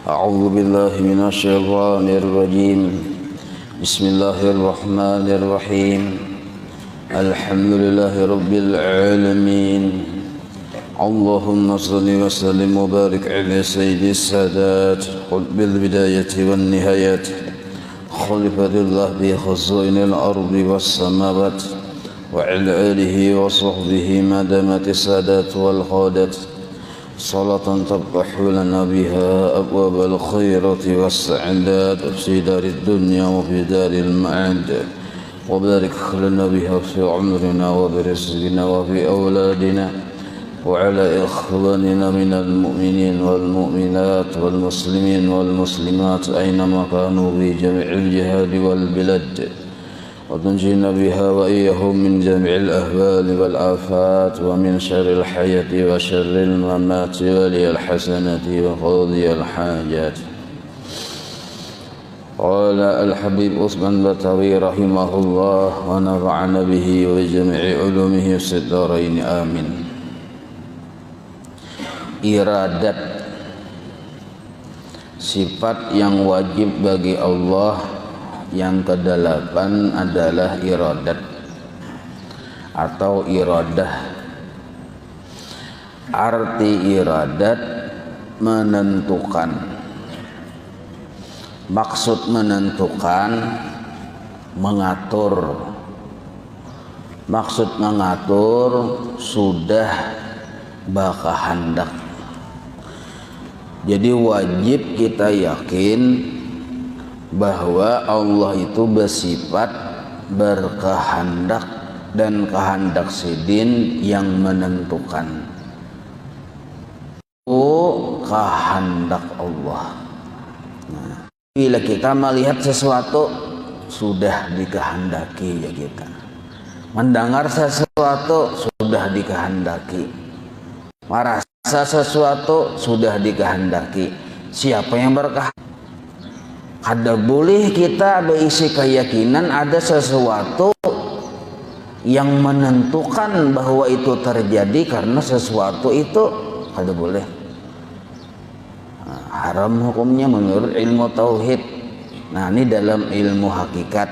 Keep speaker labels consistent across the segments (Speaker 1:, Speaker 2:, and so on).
Speaker 1: أعوذ بالله من الشيطان الرجيم. بسم الله الرحمن الرحيم. الحمد لله رب العالمين. اللهم صل وسلم وبارك على سيد السادات قطب البداية والنهايات، خليفة الله بخزائن الأرض والسماوات، وعلى آله وصحبه ما دامت السادات والقادات، صلاة تفتح لنا بها أبواب الخيرات والسعادات في دار الدنيا وفي دار المعاد، وبارك لنا بها في عمرنا وبرزقنا وفي أولادنا وعلى إخواننا من المؤمنين والمؤمنات والمسلمين والمسلمات أينما كانوا في جميع الجهاد والبلاد، وتنجينا بها وإياهم من جميع الأهوال والآفات ومن شر الحياة وشر الممات ولي الحسنات وقاضي الحاجات. قال الحبيب عثمان بطوي رحمه الله ونفعنا به وجميع علومه في الدارين آمين. Iradat, sifat yang wajib bagi Allah yang kedelapan adalah iradat atau iradah. Arti iradat menentukan, maksud menentukan, mengatur. Maksud mengatur sudah bakahandak. Jadi wajib kita yakin bahwa Allah itu bersifat berkehendak dan kehendak sidin yang menentukan. Kehendak Allah. Nah, bila kita melihat sesuatu sudah dikehendaki ya kita. Mendengar sesuatu sudah dikehendaki. Merasa sesuatu sudah dikehendaki. Siapa yang berkehendak? Ada boleh kita berisi keyakinan ada sesuatu yang menentukan bahwa itu terjadi karena sesuatu itu ada boleh. Nah, haram hukumnya menurut ilmu tauhid. Nah, ini dalam ilmu hakikat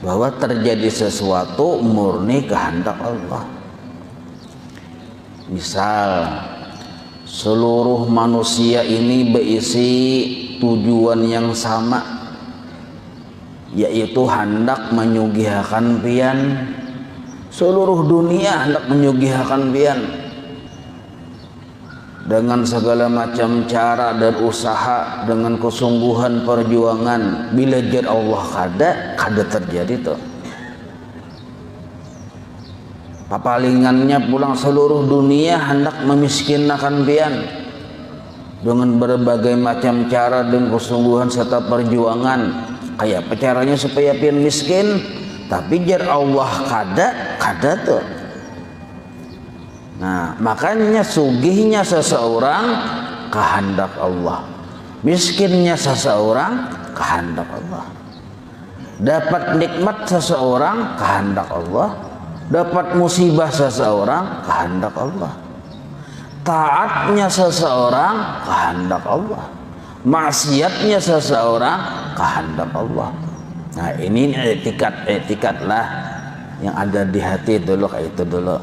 Speaker 1: bahwa terjadi sesuatu murni kehendak Allah. Misal seluruh manusia ini berisi tujuan yang sama, yaitu hendak menyugihakan pian. Seluruh dunia hendak menyugihakan pian dengan segala macam cara dan usaha, dengan kesungguhan perjuangan. Bila jar Allah kada terjadi tuh. Papalingannya pulang seluruh dunia hendak memiskinkan pian dengan berbagai macam cara dan kesungguhan serta perjuangan. Kayak apa caranya supaya pian miskin? Tapi jar Allah kada tuh. Nah, makanya sugihnya seseorang kehendak Allah, miskinnya seseorang kehendak Allah, dapat nikmat seseorang kehendak Allah, dapat musibah seseorang kehendak Allah, taatnya seseorang kehendak Allah, maksiatnya seseorang kehendak Allah. Nah, ini etikat lah yang ada di hati dulu, kayak itu dulu.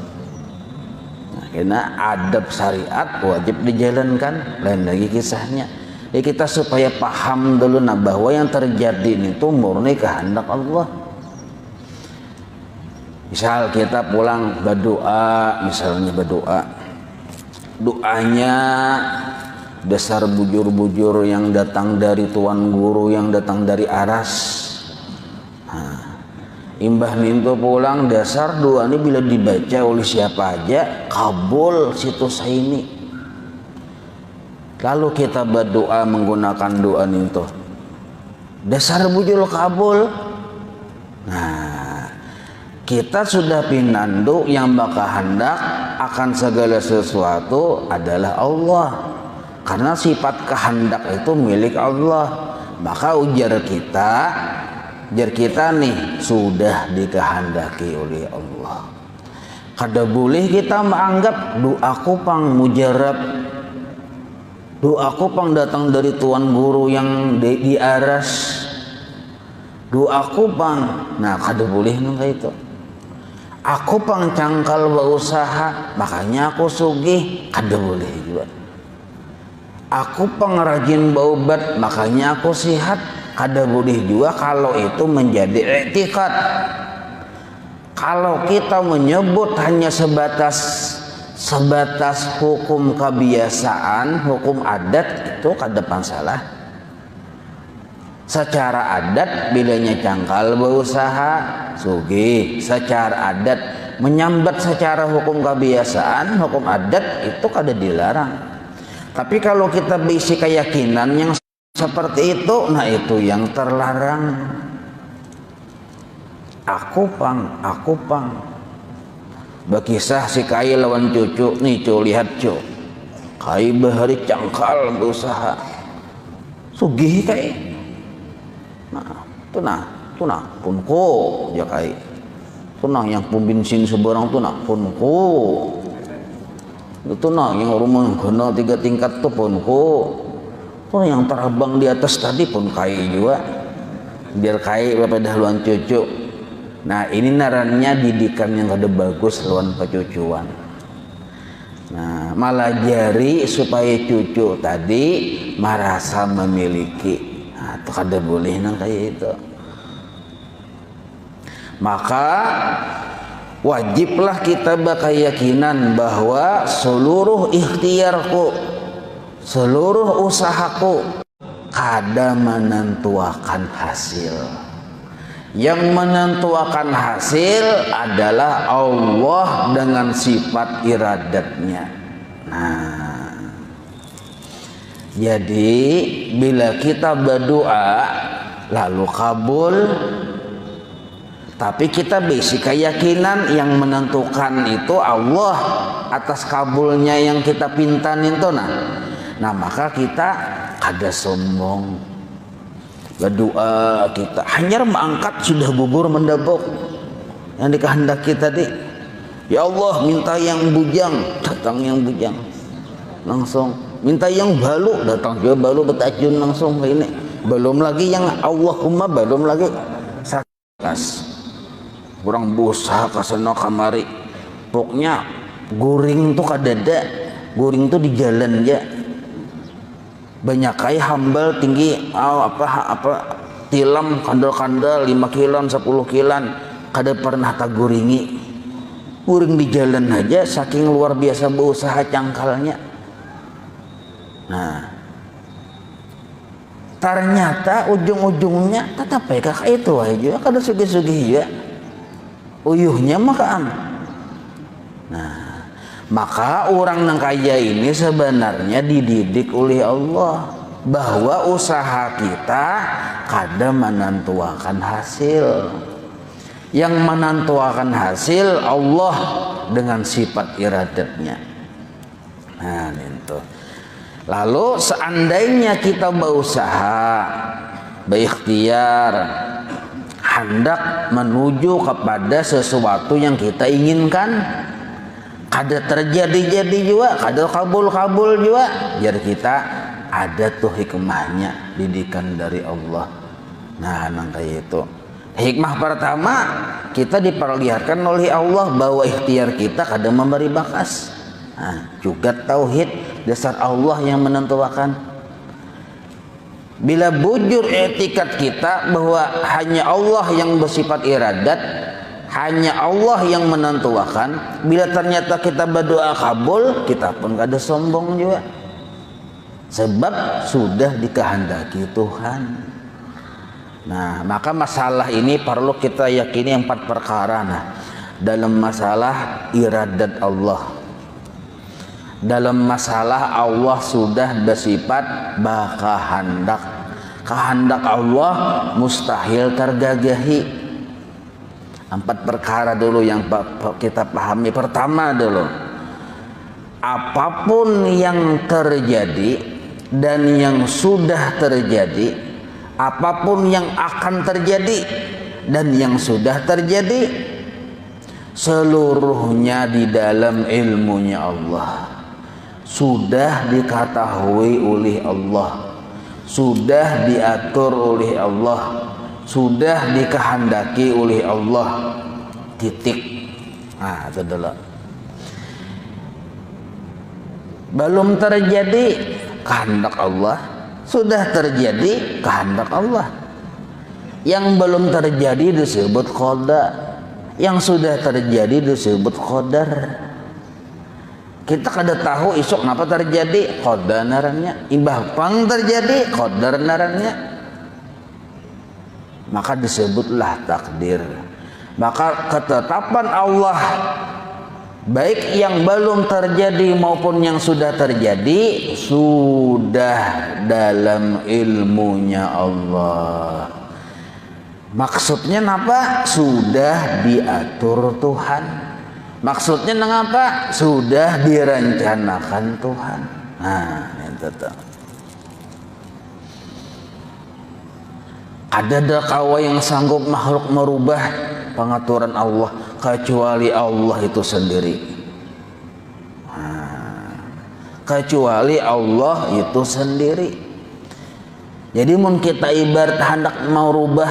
Speaker 1: Nah, karena adab syariat wajib dijalankan. Lain lagi kisahnya. Jadi kita supaya paham dulu bahwa yang terjadi itu murni kehendak Allah. Misal kita pulang berdoa, misalnya berdoa, doanya dasar bujur-bujur yang datang dari Tuan Guru, yang datang dari aras. Nah, imbah minto pulang dasar doa ini bila dibaca oleh siapa aja kabul situs ini. Lalu kita berdoa menggunakan doa itu, dasar bujur kabul. Nah, kita sudah pinandu yang bakahandak akan segala sesuatu adalah Allah. Karena sifat kehendak itu milik Allah. Maka ujar kita nih sudah dikehendaki oleh Allah. Kada boleh kita menganggap doaku pang mujarab. Doaku pang datang dari tuan guru yang di aras. Doaku pang, nah kada boleh nang kayak itu. Aku pang cangkal berusaha, makanya aku sugih, kada boleh juga. Aku pang rajin baubat, makanya aku sehat, kada boleh juga kalau itu menjadi i'tikad. Kalau kita menyebut hanya sebatas hukum kebiasaan, hukum adat, itu kada masalah. Secara adat bilanya cangkal berusaha sugih, secara adat menyambat secara hukum kebiasaan, hukum adat itu kada dilarang. Tapi kalau kita berisi keyakinan yang seperti itu, nah itu yang terlarang. Aku pang bakisah si kai lawan cucu nih, cu lihat cu, kai bahari cangkal berusaha sugih kai. Nah, tunah punko ya kai. Tunah yang pun bensin sebarang tunah punko. Tunah yang rumah kena 3 tingkat tuh punko. Tunah yang terbang di atas tadi pun kai juga. Biar kai bapak dahuluan cucu. Nah, ini narannya didikan yang kada bagus lawan pecucuan. Nah, malah jari supaya cucu tadi merasa memiliki. Nah, itu kada boleh nang kayak itu. Maka wajiblah kita berkeyakinan bahwa seluruh ikhtiarku, seluruh usahaku kada menentukan hasil. Yang menentukan hasil adalah Allah dengan sifat iradatnya. Nah, jadi bila kita berdoa lalu kabul, tapi kita bisi keyakinan yang menentukan itu Allah atas kabulnya yang kita pintan itu. Nah maka kita kada sombong. Berdoa kita hanya mengangkat sudah gugur mendabuk yang dikehendaki tadi. Ya Allah, minta yang bujang, datang yang bujang langsung. Minta yang balu, datang juga balu betajun langsung ini. Belum lagi yang Allahumma, belum lagi sakas. Kurang berusaha kesana kamari. Pokoknya guring tuh kadada, guring tuh di jalan ya. Banyak kai hambal tinggi apa tilam kandal-kandal 5 kilan 10 kilan kada pernah taguringi. Guring di jalan aja saking luar biasa berusaha cangkalnya. Nah, ternyata ujung-ujungnya tetap kayak itu aja kada sugih-sugih ya. Uyuhnya makan. Nah, maka orang yang kaya ini sebenarnya dididik oleh Allah bahwa usaha kita kada menentukan hasil. Yang menentukan hasil Allah dengan sifat iradatnya. Nah, itu. Lalu seandainya kita berusaha, berikhtiar, hendak menuju kepada sesuatu yang kita inginkan, kada terjadi juga, kada kabul juga, biar kita ada tuh hikmahnya, didikan dari Allah. Nah, nang kayak itu. Hikmah pertama, kita diperlihatkan oleh Allah bahwa ikhtiar kita kada memberi bakas. Nah, juga tauhid dasar Allah yang menentukan. Bila bujur etikat kita bahwa hanya Allah yang bersifat iradat, hanya Allah yang menentukan, bila ternyata kita berdoa kabul, kita pun kada sombong juga. Sebab sudah dikehendaki Tuhan. Nah, maka masalah ini perlu kita yakini 4 perkara. Nah, dalam masalah iradat Allah, dalam masalah Allah sudah bersifat berkehendak. Kehendak Allah mustahil tergagahi. 4 perkara dulu yang kita pahami. Pertama dulu, apapun yang terjadi dan yang sudah terjadi, apapun yang akan terjadi dan yang sudah terjadi, seluruhnya di dalam ilmunya Allah. sudah diketahui oleh Allah, sudah diatur oleh Allah, sudah dikehendaki oleh Allah, titik. Nah, itu dulu. Belum terjadi kehendak Allah, sudah terjadi kehendak Allah. Yang belum terjadi disebut qada, yang sudah terjadi disebut qadar. Kita kada tahu isuk kenapa terjadi, qada narannya. Imbah pang terjadi, qadar narannya. Maka disebutlah takdir. Maka ketetapan Allah, baik yang belum terjadi maupun yang sudah terjadi, sudah dalam ilmunya Allah. Maksudnya apa? Sudah diatur Tuhan. Maksudnya mengapa? Sudah direncanakan Tuhan. Nah, itu tuh. Ada kawa yang sanggup makhluk merubah pengaturan Allah kecuali Allah itu sendiri. Nah, kecuali Allah itu sendiri. Jadi mun kita ibarat hendak mau rubah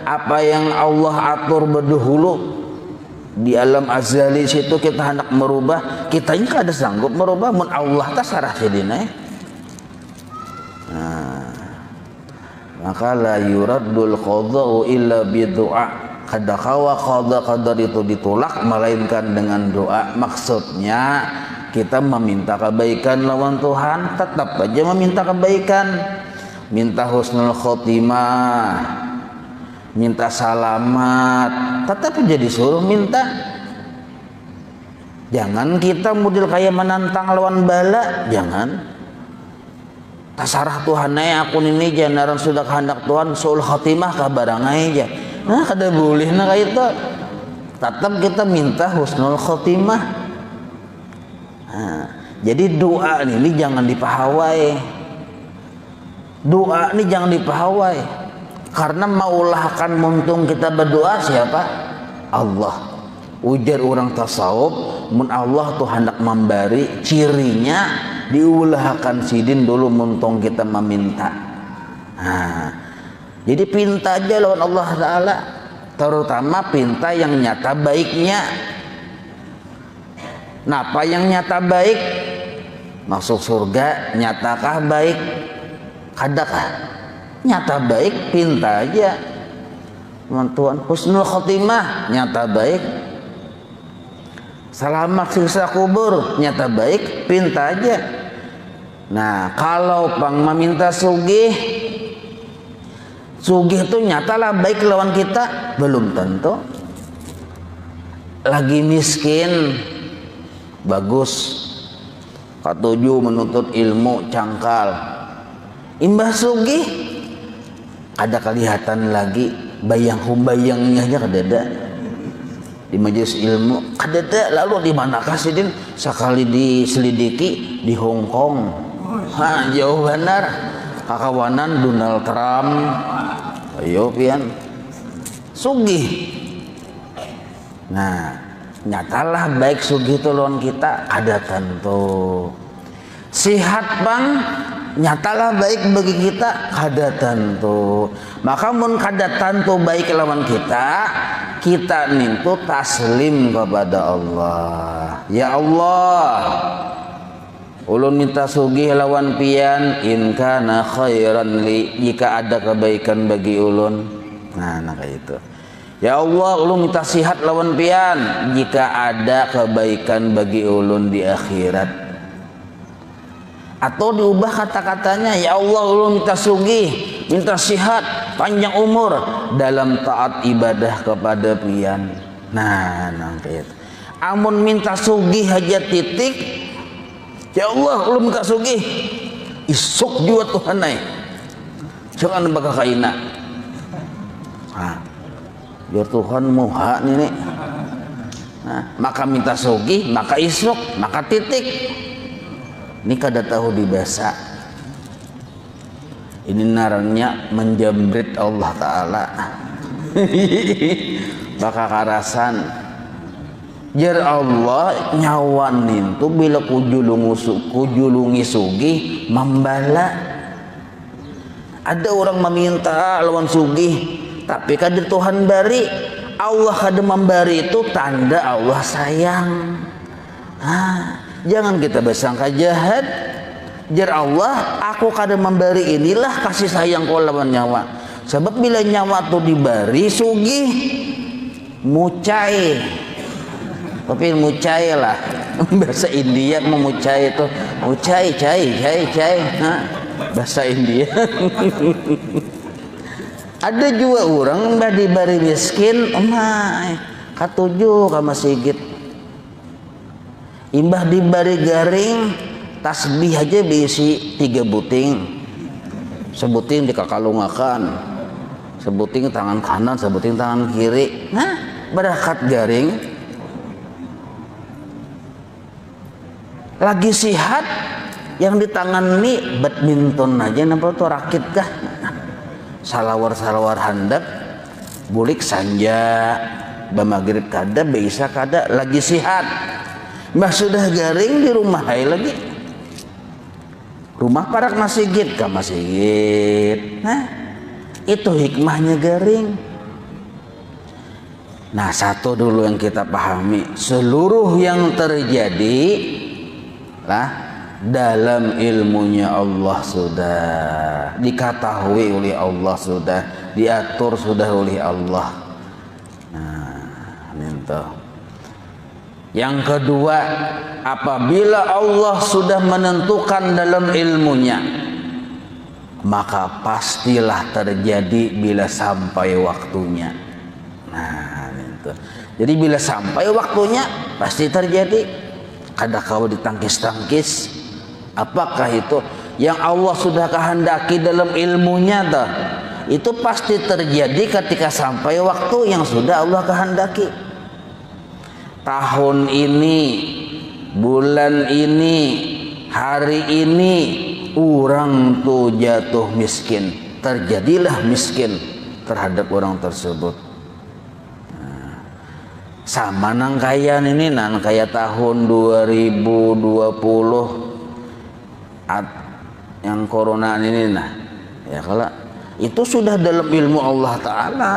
Speaker 1: apa yang Allah atur berdahulu di alam azali situ, kita hendak merubah, kita ini kada sanggup merubah. Mun Allah tak sarah sedina. Nah, maka la yuraddul qada'u illa bidu'a. Kada kawa qada qadar itu ditolak melainkan dengan doa. Maksudnya kita meminta kebaikan lawan Tuhan, tetap aja meminta kebaikan, minta husnul khotimah, minta selamat, tetap aja disuruh minta. Jangan kita model kayak menantang lawan bala, jangan. Tasarah Tuhan aku ini janaran sudah kehendak Tuhan sul khotimah kabarang aja. Nah, kada boleh nah kayak itu. Tetap kita minta husnul khotimah. Nah, jadi doa ini jangan dipahawai. Doa ini jangan dipahawai. Karena maulahkan muntung kita berdoa siapa? Allah. Ujar orang tasawuf, mun Allah tuh hendak memberi, cirinya diulahkan sidin dulu muntung kita meminta. Nah, jadi pinta aja lawan Allah Ta'ala, terutama pinta yang nyata baiknya. Napa yang nyata baik? Masuk surga nyatakah baik? Kadakah? Nyata baik, pinta aja. Tuhan husnul khotimah, nyata baik. Selamat siksa kubur, nyata baik, pinta aja. Nah, kalau pang meminta sugih, sugih itu nyatalah baik lawan kita, belum tentu. Lagi miskin, bagus. Katuju menuntut ilmu, cangkal. Imbah sugih, ada kelihatan lagi bayang-bayangnya aja kadada di majelis ilmu kadada. Lalu di manakah sidin? Sekali diselidiki di Hong Kong. Ha, jauh benar. Kakawanan Donald Trump. Ayo pian sugih. Nah, nyatalah baik sugih itu lawan kita ada tentu. Sihat bang, nyatalah baik bagi kita kada tentu. Maka mun kada tentu baik lawan kita, kita nintu taslim kepada Allah. Ya Allah, ulun minta sugih lawan pian, in kana khairan li, jika ada kebaikan bagi ulun. Nah, kayak itu. Ya Allah, ulun minta sihat lawan pian, jika ada kebaikan bagi ulun di akhirat. Atau diubah kata-katanya, ya Allah ulun minta sugih, minta sihat, panjang umur dalam taat ibadah kepada pian. Nah, kayak itu. Amun minta sugih aja titik, ya Allah ulun minta sugih, isuk juga Tuhan naik. Jangan bakal kaina. Nah, biar Tuhan muha nih. Nah, maka minta sugih, maka isuk, maka titik. Ini kada tahu di bahasa. Ini narangnya menjamret Allah Ta'ala. Baka karasan Jar Allah nyawa nintu bila kujulungi sugih membala. Ada orang meminta lawan sugih, tapi kadir Tuhan bari, Allah kada memberi itu tanda Allah sayang. Jangan kita bersangka jahat. Jar Allah, aku kada memberi, inilah kasih sayang kau lawan nyawa. Sebab bila nyawa tu diberi sugih, mucai. Tapi mucai lah. Bahasa India mau mucai itu, mucai, cai. Bahasa India. Ada juga orang mbah diberi miskin, katuju ka masjid. Imbah diberi garing, tasbih aja berisi 3 buting. Sebuting dikakalungakan, sebuting tangan kanan, sebuting tangan kiri. Berangkat garing. Lagi sihat, yang di tangan ini badminton aja, nampak tuh rakit kah? Salawar handap, bulik sanja, bamagrib kada, bisa kada, lagi sihat. Mbah sudah garing di rumah hai lagi. Rumah parak masjid ka masjid. Itu hikmahnya garing. Nah, satu dulu yang kita pahami, seluruh yang terjadi lah dalam ilmunya Allah sudah diketahui oleh Allah, sudah diatur sudah oleh Allah. Nah, itu. Yang kedua, apabila Allah sudah menentukan dalam ilmunya, maka pastilah terjadi bila sampai waktunya. Nah, itu. Jadi bila sampai waktunya pasti terjadi. Kada kau ditangkis-tangkis. Apakah itu yang Allah sudah kehendaki dalam ilmunya dah? Itu pasti terjadi ketika sampai waktu yang sudah Allah kehendaki. Tahun ini, bulan ini, hari ini orang tuh jatuh miskin, terjadilah miskin terhadap orang tersebut. Sama nang kaya ini, nang kaya tahun 2020 yang corona ini, nah ya, kalau itu sudah dalam ilmu Allah Ta'ala,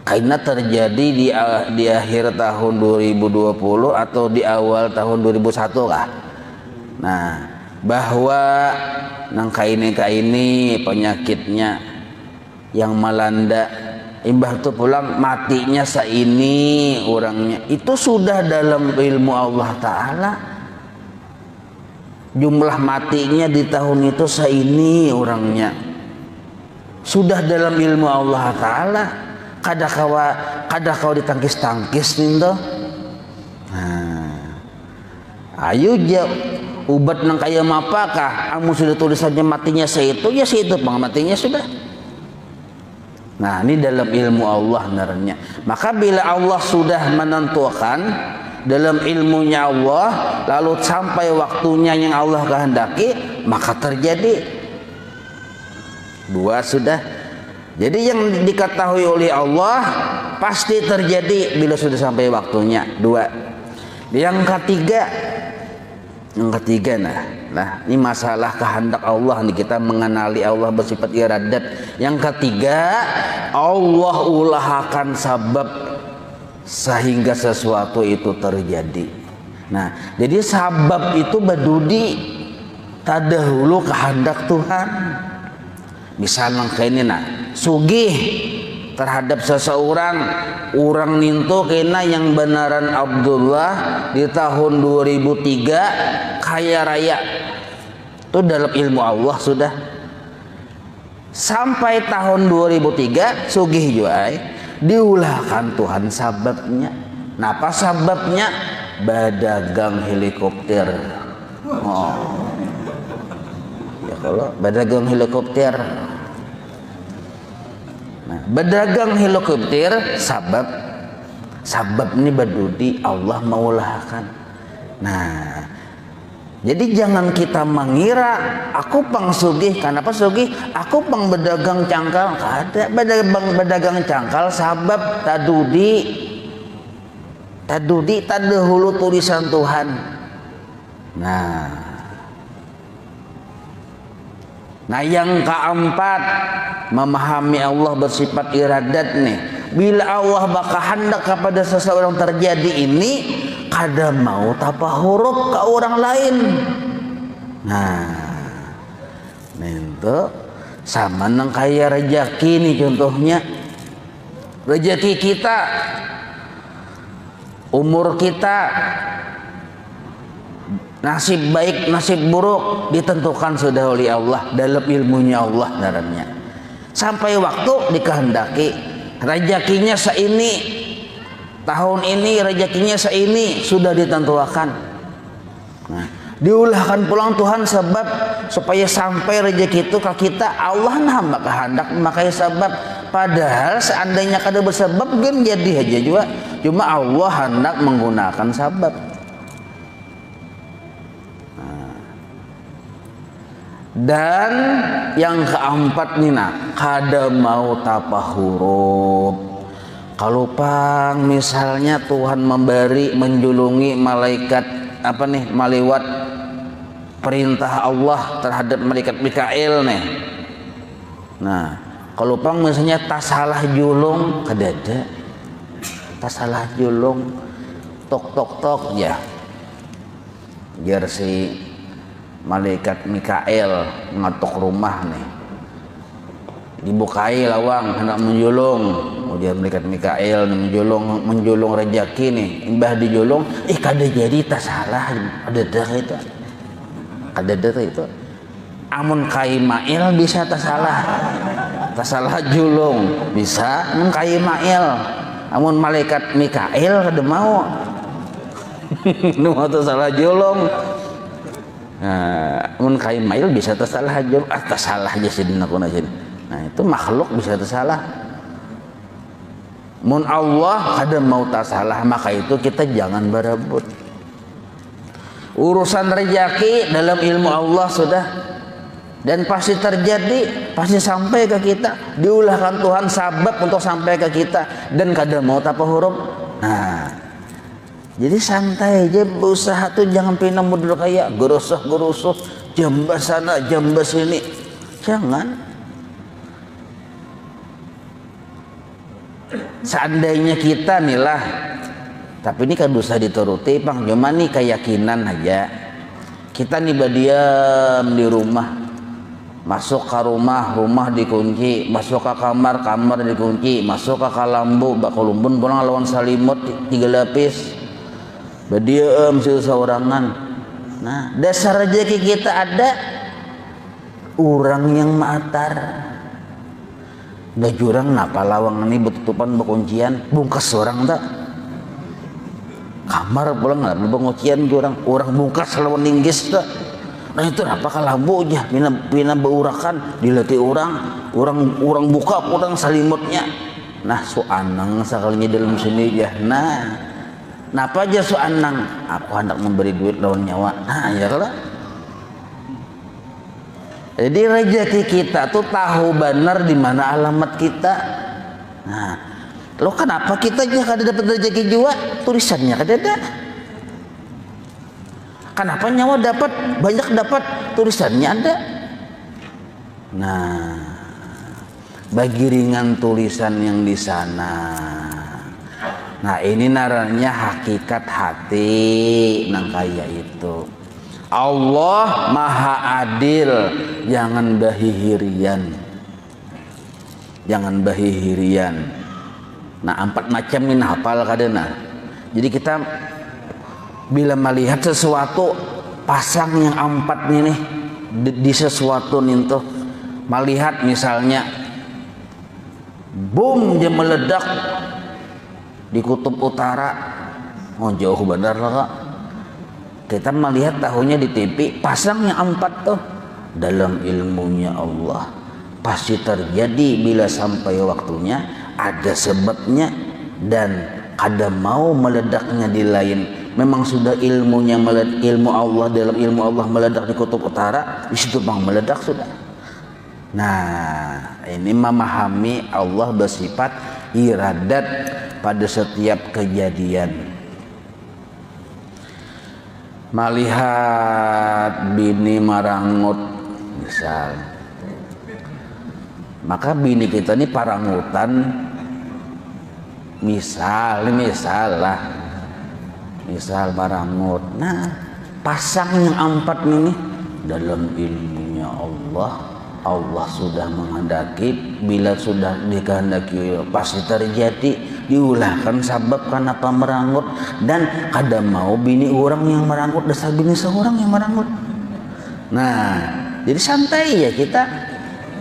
Speaker 1: karena terjadi di akhir tahun 2020 atau di awal tahun 2001 kah. Nah, bahwa nang kaini penyakitnya yang melanda, imbah itu pulang matinya saini orangnya, itu sudah dalam ilmu Allah Ta'ala. Jumlah matinya di tahun itu saini orangnya, sudah dalam ilmu Allah Ta'ala. Kada kau ditangkis-tangkis nih toh. Ayo jauh ubat nang kaya mapakah? Kamu sudah tulisannya matinya seitu, ya seitu bang matinya sudah. Nah, ini dalam ilmu Allah sebenarnya. Maka bila Allah sudah menentukan dalam ilmunya Allah, lalu sampai waktunya yang Allah kehendaki, maka terjadi. 2 sudah. Jadi yang diketahui oleh Allah pasti terjadi bila sudah sampai waktunya. 2. Yang ketiga, nah ini masalah kehendak Allah nih, kita mengenali Allah bersifat iradat. Yang ketiga, Allah ulahkan sabab sehingga sesuatu itu terjadi. Nah, jadi sabab itu badudi tadahulu kehendak Tuhan. Misalnya kayak ini, nah sugih terhadap seseorang, orang nintu kena yang benaran Abdullah di tahun 2003 kaya raya, itu dalam ilmu Allah sudah. Sampai tahun 2003 sugih juga diulahkan Tuhan sababnya. Nah, apa sababnya? Badagang helikopter. Ya kalau badagang helikopter. Nah, berdagang helikopter sabab ini badudi Allah maulahkan. Nah, jadi jangan kita mengira aku pang sugih, kenapa sugih? Aku pang berdagang cangkal, kada berdagang cangkal sabab tadudi. tadudi tadahulu tulisan Tuhan. Nah yang keempat, memahami Allah bersifat iradat nih. Bila Allah bakal hendak kepada seseorang terjadi ini, kada mau tapa huruf ke orang lain. Nah itu sama nang kaya rezeki nih contohnya. Rezeki kita, umur kita, nasib baik, nasib buruk ditentukan sudah oleh Allah dalam ilmunya Allah dalamnya. Sampai waktu dikehendaki rezekinya seini, tahun ini rezekinya seini sudah ditentukan. Nah, diulahkan pulang Tuhan sebab supaya sampai rezeki itu ke kita. Allah nah maka hendak memakai sebab. Padahal seandainya kada bersebab kan jadi aja juga. Cuma Allah hendak menggunakan sebab. Dan yang keempat nih nak, kada mau tapa huruf. Kalau pang misalnya Tuhan memberi menjulungi malaikat apa nih melewat perintah Allah terhadap malaikat Mikail nih. Nah, kalau pang misalnya tas salah julung kadada. Tas salah julung tok tok tok ya. Biar si malaikat Mikail ngatok rumah nih, dibukai lawang hendak menjulung. Kemudian malaikat Mikail menjulung rezeki nih, imbah dijulung kada jadi tak salah, ada itu amun kai mail bisa tak salah julung bisa amun kai mail. Amun malaikat Mikail kada mau tak salah julung. Mun kain mail bisa tersalah aja, tersalah aja sih dinaku sini. Nah itu makhluk bisa tersalah. Mun Allah kada mau tersalah, maka itu kita jangan berebut. Urusan rezeki dalam ilmu Allah sudah, dan pasti terjadi, pasti sampai ke kita. Diulahkan Tuhan sabab untuk sampai ke kita, dan kada mau tapa huruf. Nah. Jadi santai aja berusaha tuh, jangan pernah model kayak gerusuh jambas sana jambas sini, jangan. Seandainya kita nih lah, tapi ini kan dosa dituruti bang, cuma nih keyakinan aja. Kita nih berdiam di rumah, masuk ke rumah dikunci, masuk ke kamar dikunci, masuk ke kalambu bakulumbun pulang lawan salimut 3 lapis. Berdiam seorangan. Nah, dasar rezeki kita ada orang yang maatar. Bajurang napa lawang ini betutupan bekuncian bungkas orang tak. Kamar pulang nggak bekuncian orang bungkas lawan ninggis tak. Nah itu apa kalambu aja pina beurakan dilatih orang buka orang salimutnya. Nah so anang sekalinya dalam sini ya. Napa aja so anang, aku hendak memberi duit lawan nyawa. Nah ya kalau jadi rezeki kita tuh tahu benar di mana alamat kita. Nah lo kenapa kita aja kada dapat rezeki juga, tulisannya kada ada. Kenapa nyawa dapat banyak, dapat tulisannya ada. Nah bagi ringan tulisan yang di sana. Nah ini naranya hakikat hati nang kaya itu. Allah maha adil, jangan bahihirian. Nah 4 macam ini hafal kadena. Jadi kita bila melihat sesuatu pasang yang 4 ini di sesuatu nih tuh, melihat misalnya bom dia meledak di kutub utara, jauh benar lah kak. Kita melihat tahunya di TV pasang yang 4 tuh, dalam ilmunya Allah pasti terjadi bila sampai waktunya, ada sebabnya, dan kada mau meledaknya di lain. Memang sudah ilmunya ilmu Allah, dalam ilmu Allah meledak di kutub utara, di situ bang meledak sudah. Nah ini memahami Allah bersifat iradat pada setiap kejadian. melihat bini marangut misal, maka bini kita ini parangutan misal marangut. Nah, pasang yang 4 ini dalam ilmunya Allah sudah menghendaki, bila sudah dikehendaki pasti terjadi, diulahkan sabab kenapa merangut. Dan kada mau bini orang yang merangut, dasar bini seorang yang merangut. Nah, jadi santai ya kita.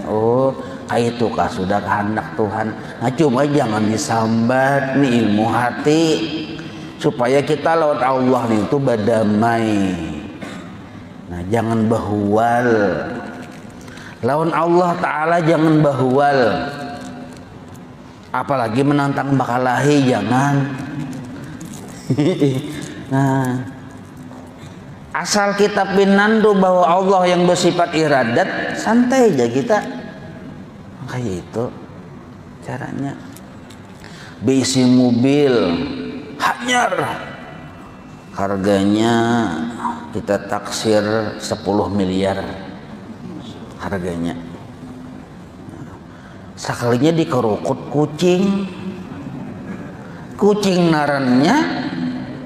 Speaker 1: Oh, itu kah sudah kehendak Tuhan. Nah, cuma jangan disambat nih ilmu hati, supaya kita lawan Allah itu berdamai. Nah, jangan bahual lawan Allah Ta'ala, jangan bahual, apalagi menantang bakalahi, jangan. Nah, asal kita pinandu bahwa Allah yang bersifat iradat, santai aja kita. Kayak itu caranya. Bisi mobil hanyar, harganya kita taksir 10 miliar harganya. Sekalinya dikerukut kucing narannya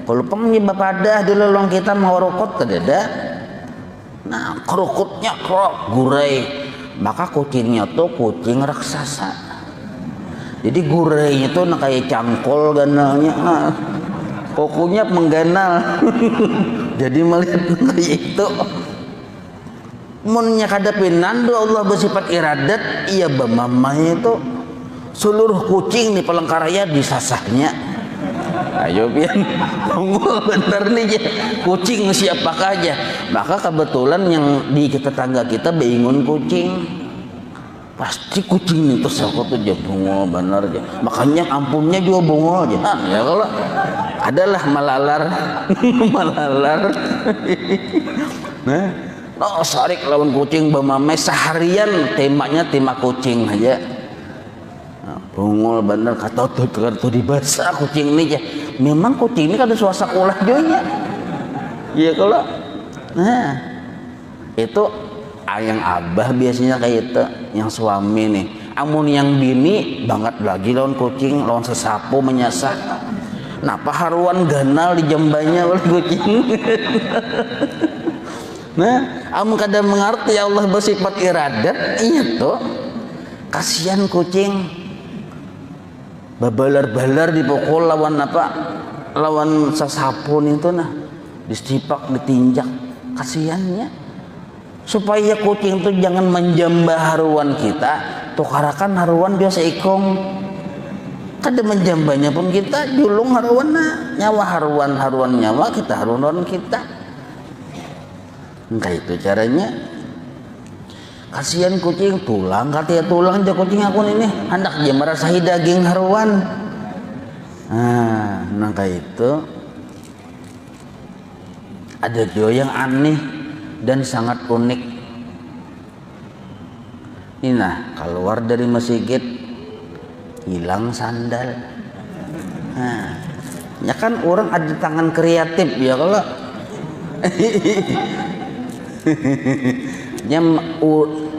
Speaker 1: kalau pengen bapadah dulu long kita mau rokot kedada. Nah, kerukutnya krok gurai, maka kucingnya tuh kucing raksasa. Jadi gurainya tuh kayak cangkol ganalnya, kukunya mengganal. Jadi melihat kayak itu. Munnya kada pinandu Allah bersifat iradat, iya bamamanya itu seluruh kucing di Palangkaraya disasahnya. Ayo pian, tunggu bentar nih ya, kucing siapakah aja. Maka kebetulan yang di tetangga kita bingung kucing, pasti kucing itu sokot tuh bungol benar aja. Makanya ampunnya juga bungol aja. Nah, ya kalau adalah malalar, nah. Oh, sarik lawan kucing bamame seharian temanya tema kucing aja. Nah, bungul bener kata tuh dibasa kucing ini ya. Memang kucing ini kan ada suasa ulah juga. Iya kalau. Nah, itu ayang abah biasanya kayak itu, yang suami nih. Amun yang bini banget lagi lawan kucing, lawan sesapu menyasar. Napa haruan ganal di jambanya oleh kucing. Nah, amun kadang mengerti Allah bersifat iradat, iya tuh. Kasihan kucing babalar-balar dipukul lawan apa? Lawan sasapun itu nah. Distipak, ditinjak. Kasihannya. Supaya kucing itu jangan menjambah haruan kita, tukarakan haruan biasa ikong. Kada menjambahnya pun kita julung haruan nyawa haruan nyawa kita haruan kita. Entah itu caranya. Kasihan kucing tulang katanya tulang aja kucing aku ini hendak dia merasahi daging haruan. Nah kayak itu ada juga yang aneh dan sangat unik. Ini nah keluar dari masjid hilang sandal. Nah, ya kan orang ada tangan kreatif ya kalau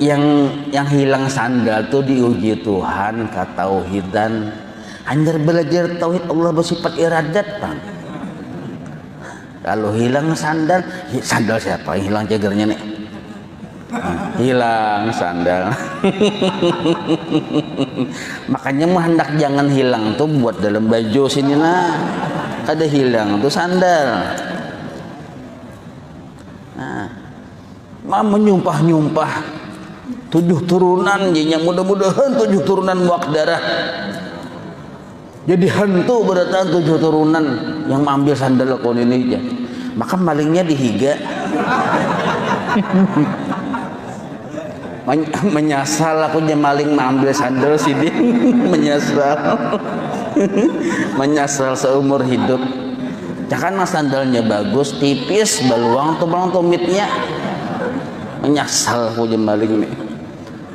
Speaker 1: yang hilang sandal tuh diuji Tuhan ketauhidan. Hanya belajar tauhid Allah bersifat iradat bang. Kalau hilang sandal siapa yang hilang jagernya nih? Hilang sandal. Makanya mah hendak jangan hilang tuh buat dalam baju sini nah. Kada hilang tuh sandal. Menyumpah 7 turunan jadinya mudah-mudahan 7 turunan muak darah. Jadi hantu berdatang 7 turunan yang mengambil sandal kon ini aja. Maka malingnya dihiga. Menyesal aku dia maling mengambil sandal sini. Menyesal seumur hidup. Jangan sandalnya bagus, tipis, baluang tumitnya. Menyesal aku jadi maling nih.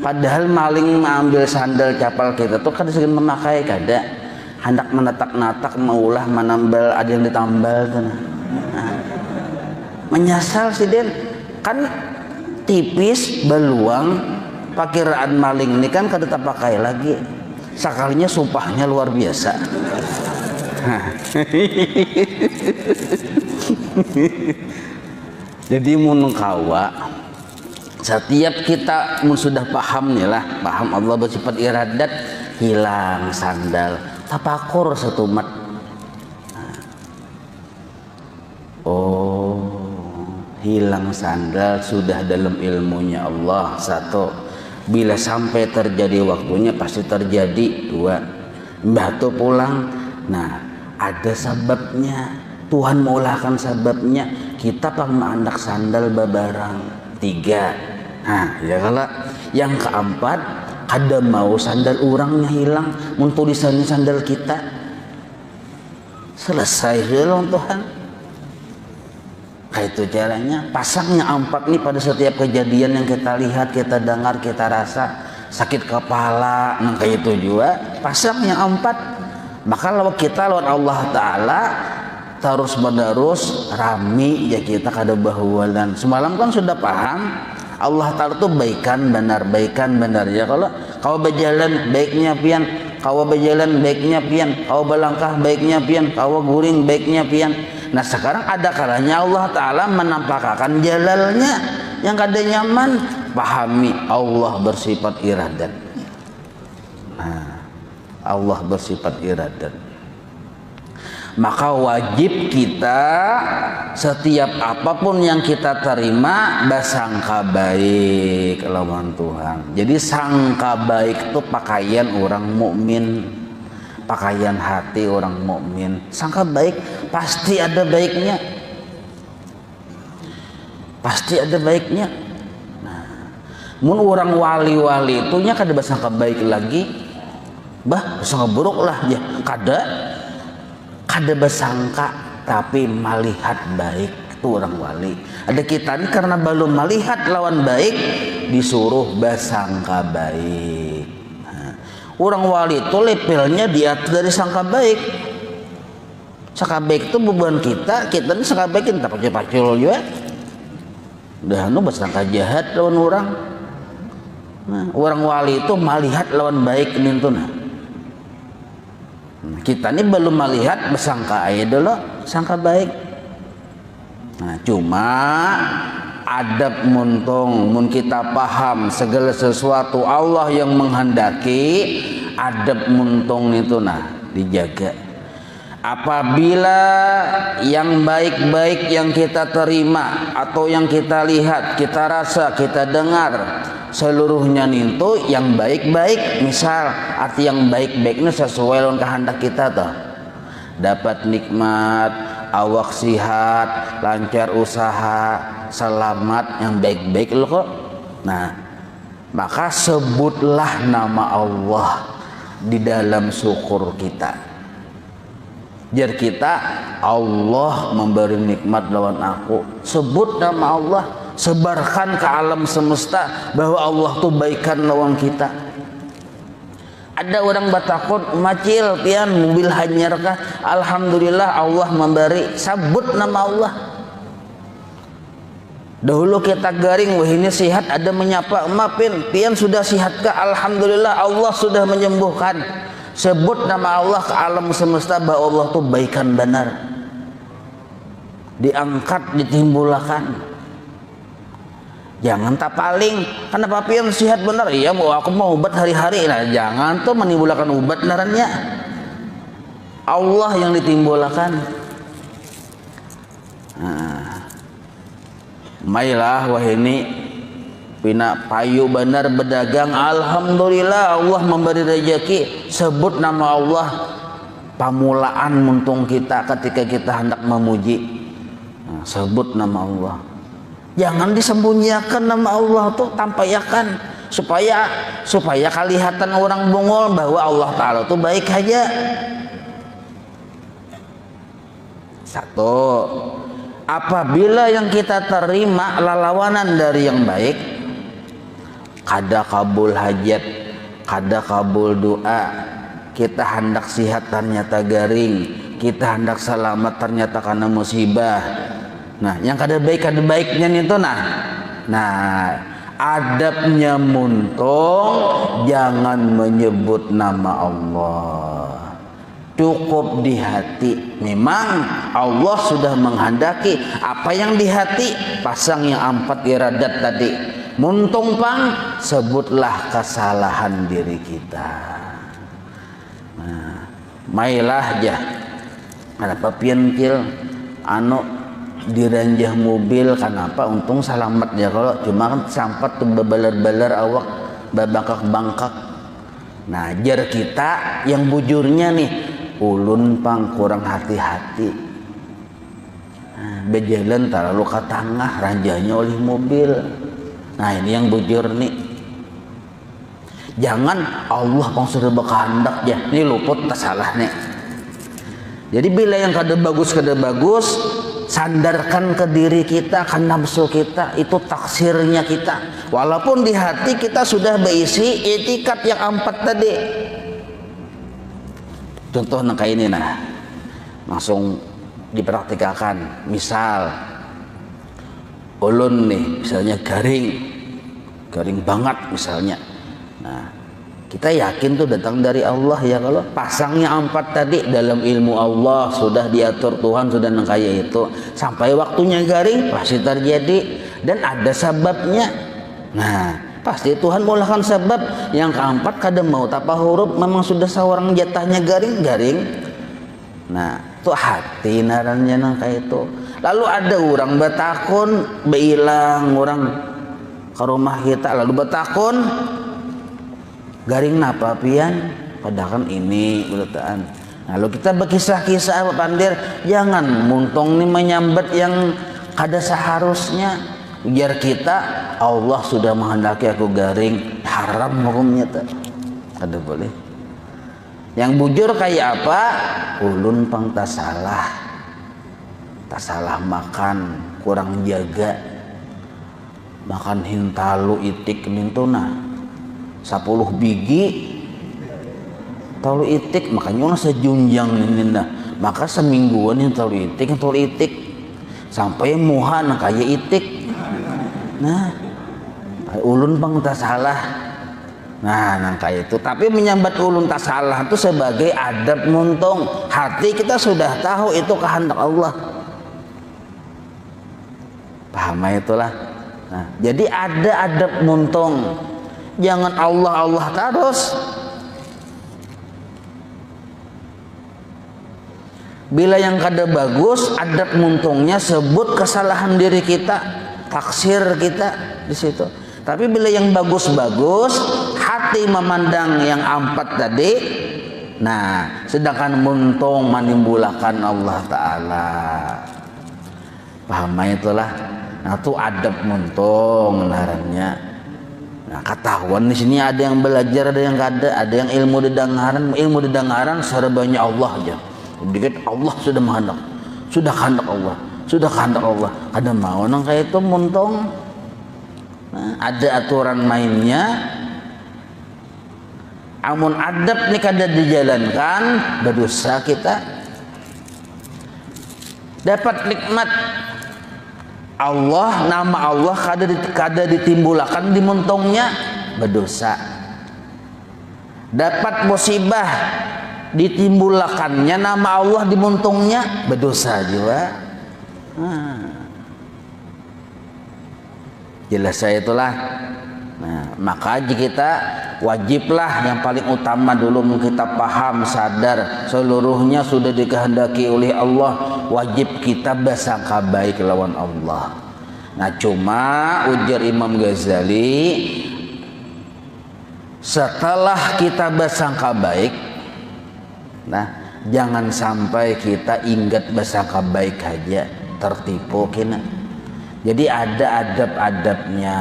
Speaker 1: Padahal maling mengambil sandal capal kita tuh kan segini memakai kada hendak menatak-natak maulah menambal ada yang ditambal tuh. Menyasal sih Den, kan tipis beluang, pakiraan maling ini kan kada tak pakai lagi. Sekalinya sumpahnya luar biasa. Jadi mun kawa setiap kita mun sudah paham nih lah, paham Allah bersifat iradat, hilang sandal, tapakur setumat. Oh, hilang sandal sudah dalam ilmunya Allah. Satu, bila sampai terjadi waktunya pasti terjadi. Dua, batu pulang. Nah, ada sebabnya. Tuhan meulahkan sebabnya. Kita anak sandal babarang. Tiga, nah ya kalau yang keempat, ada mau sandal orangnya hilang, mun tulisannya sandal kita. Selesai dulu Tuhan. Kayak itu caranya. Pasangnya empat nih pada setiap kejadian yang kita lihat, kita dengar, kita rasa. Sakit kepala, nah kayak itu juga. Pasangnya empat. Maka kalau kita lawan Allah Ta'ala terus menerus rami ya kita kada bahuwalan. Semalam kan sudah paham Allah Ta'ala itu baikan benar ya. Kalau kau berjalan baiknya pian, kau berjalan baiknya pian, kau berlangkah baiknya pian, kau guring baiknya pian. Nah sekarang ada kalanya Allah Ta'ala menampakkan jalalnya yang kada nyaman. Pahami Allah bersifat iradat. Nah, Allah bersifat iradat. Maka wajib kita setiap apapun yang kita terima bersangka baik lawan Tuhan. Jadi sangka baik itu pakaian orang mukmin, pakaian hati orang mukmin. Sangka baik pasti ada baiknya, pasti ada baiknya. Nah, mun orang wali-wali itunya kada bersangka baik lagi, bersangka buruk lah ya, kada bersangka tapi melihat baik itu orang wali. Ada kita ini karena belum melihat lawan baik disuruh bersangka baik. Nah, orang wali itu levelnya di atas dari sangka baik. Sangka baik itu beban kita ini sangka baik kita pacul-pacul juga. Udah bersangka jahat lawan orang. Nah, orang wali itu melihat lawan baik ini tuh. Nah, kita ini belum melihat bersangka aja dulu sangka baik. Nah cuma adab muntung mun kita paham segala sesuatu Allah yang menghendaki, adab muntung itu nah dijaga. Apabila yang baik-baik yang kita terima atau yang kita lihat, kita rasa, kita dengar seluruhnya itu yang baik-baik, misal arti yang baik-baiknya sesuai dengan kehendak kita tuh, dapat nikmat, awak sihat, lancar usaha, selamat, yang baik-baik loh kok. Nah maka sebutlah nama Allah di dalam syukur kita. Biar kita, Allah memberi nikmat lawan aku, sebut nama Allah, sebarkan ke alam semesta bahwa Allah tuh baikan lawan kita. Ada orang batakun macil pian mobil hanyar kah, alhamdulillah Allah memberi, sebut nama Allah. Dahulu kita garing, wah ini sihat, ada menyapa emapin pian sudah sihat kah, alhamdulillah Allah sudah menyembuhkan. Sebut nama Allah ke alam semesta bahwa Allah tuh baikan benar, diangkat, ditimbulkan. Jangan tak paling kenapa pian sihat benar, iya mau aku mau obat hari-hari. Nah jangan tuh menimbulkan obat benarannya, Allah yang ditimbulkan. Nah, mailah wah ini pina payu benar berdagang, alhamdulillah Allah memberi rezeki. Sebut nama Allah, pamulaan muntung kita ketika kita hendak memuji. Nah, sebut nama Allah, jangan disembunyikan nama Allah tuh, tampayakan supaya kelihatan orang bungul bahwa Allah Ta'ala tuh baik aja. Satu, apabila yang kita terima lalawanan dari yang baik, kada kabul hajat, kada kabul doa, kita hendak sihat ternyata garing, kita hendak selamat ternyata karena musibah. Nah, yang kada baiknya itu nah adabnya muntung jangan menyebut nama Allah. Cukup di hati. Memang Allah sudah menghendaki apa yang di hati, pasang yang 4 iradat tadi. Muntung pang sebutlah kesalahan diri kita. Nah, mailah aja. Ada pientil diranjah mobil, kenapa untung selamat ya, kalau cuma kan sampat tuh bebalar-balar awak babangkak-bangkak. Nah, jar kita yang bujurnya nih, ulun pang kurang hati-hati. Nah, berjalan terlalu ke tengah, ranjahnya oleh mobil. Nah, ini yang bujur nih. Jangan Allah pang sudah berkehendak ya, ini luput tak salah nih. Jadi bila yang kada bagus, sandarkan ke diri kita, ke nafsu kita, itu taksirnya kita. Walaupun di hati kita sudah berisi etikat yang 4 tadi. Contoh kayak ini langsung dipraktikkan. Misal ulun nih, misalnya garing banget misalnya. Nah, kita yakin tuh datang dari Allah ya, kalau pasangnya 4 tadi dalam ilmu Allah sudah diatur Tuhan, sudah nengkaya itu sampai waktunya garing pasti terjadi dan ada sebabnya. Nah, pasti Tuhan mulakan sebab yang keempat kada mau tapa huruf, memang sudah seorang jatahnya garing. Nah, itu hati narannya nengkaya itu. Lalu ada orang batakun beilang orang ke rumah kita, lalu batakun garing napa pian, padahal ini uletaan. Lalu kita berkisah-kisah pandir, jangan muntung nih menyambat yang kada seharusnya. Biar kita Allah sudah menghendaki aku garing, haram hukumnya tak. Kada boleh. Yang bujur kayak apa? Ulun pang tak salah makan, kurang jaga. Makan hintalu itik mintuna 10 biji talu itik, makanya orang sejunjang ini maka semingguan yang talu itik sampai muhan kayak itik. Nah, ulun bang tak salah. Nah, kayak itu. Tapi menyambat ulun tak salah itu sebagai adab muntung. Hati kita sudah tahu itu kehendak Allah. Paham itulah. Nah, jadi ada adab muntung. Jangan Allah terus. Bila yang kada bagus, adab muntungnya sebut kesalahan diri kita, taksir kita di situ. Tapi bila yang bagus-bagus, hati memandang yang 4 tadi. Nah, sedangkan muntung menimbulkan Allah Ta'ala. Paham itulah. Nah, itu adab muntung narannya. Nah, ketahuan di sini ada yang belajar, ada yang kada, ada yang ilmu didengaran serbanyak Allah aja. Dikit Allah sudah menghendak, sudah kehendak Allah, kada mau nang kayak itu muntung. Nah, ada aturan mainnya. Amun adab ni kada dijalankan, berdosa kita. Dapat nikmat Allah, nama Allah kada ditimbulkan di muntungnya, berdosa. Dapat musibah ditimbulkannya nama Allah di muntungnya, berdosa juga. Jelas saya itulah. Nah, maka kita wajiblah yang paling utama dulu kita paham, sadar seluruhnya sudah dikehendaki oleh Allah. Wajib kita bersangka baik lawan Allah. Nah, cuma ujar Imam Ghazali, setelah kita bersangka baik, nah jangan sampai kita ingat bersangka baik aja tertipu kena. Jadi ada adab-adabnya.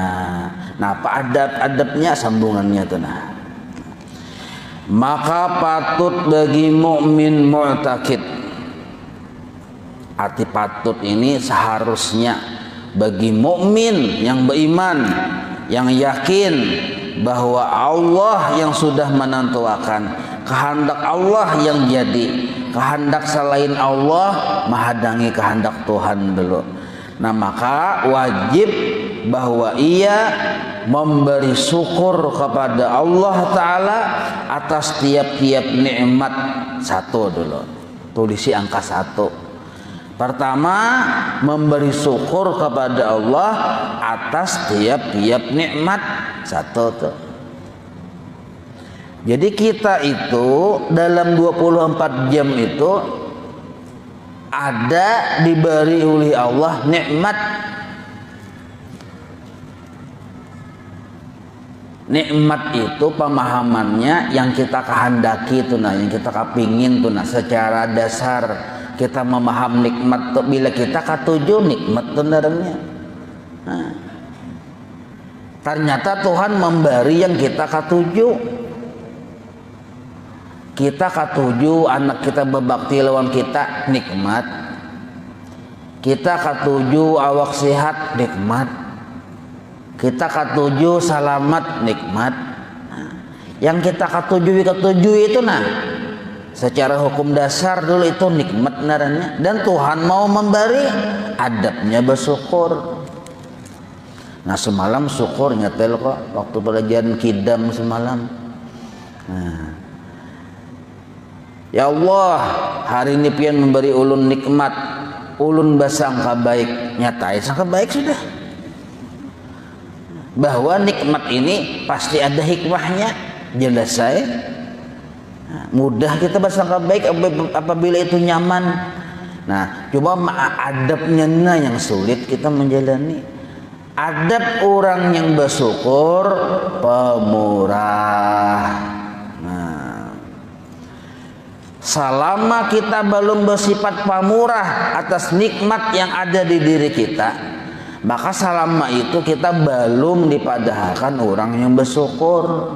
Speaker 1: Nah, apa adab-adabnya sambungannya tuh nah. Maka patut bagi mukmin mu'taqid. Arti patut ini seharusnya bagi mukmin yang beriman, yang yakin bahwa Allah yang sudah menentukan, kehendak Allah yang jadi, kehendak selain Allah menghadangi kehendak Tuhan dulu. Nah, maka wajib bahwa ia memberi syukur kepada Allah Ta'ala atas tiap-tiap nikmat. Satu dulu, tulisi angka 1. Pertama, memberi syukur kepada Allah atas tiap-tiap nikmat. 1 tuh. Jadi kita itu dalam 24 jam itu ada diberi oleh Allah nikmat. Nikmat itu pemahamannya yang kita kehendaki itu, nah, yang kita kepingin tuh, nah, secara dasar kita memaham nikmat tuh bila kita katuju nikmat tuh dalamnya. Nah, ternyata Tuhan memberi yang kita katuju. Kita katuju anak kita berbakti lawan kita, nikmat. Kita katuju awak sehat, nikmat. Kita katuju selamat, nikmat. Nah, yang kita katuju itu, nah, secara hukum dasar dulu itu nikmat naranya. Dan Tuhan mau memberi, adabnya bersyukur. Nah, semalam syukur nyetel kok waktu pelajaran kidam semalam. Nah, ya Allah, hari ini pian memberi ulun nikmat, ulun basangka baik, nyatai sangka baik sudah. Bahwa nikmat ini pasti ada hikmahnya, jelas saya. Nah, mudah kita bersangka baik apabila itu nyaman. Nah, coba adabnya nah yang sulit kita menjalani. Adab orang yang bersyukur pemurah. Selama kita belum bersifat pemurah atas nikmat yang ada di diri kita, maka selama itu kita belum dipadahkan orang yang bersyukur.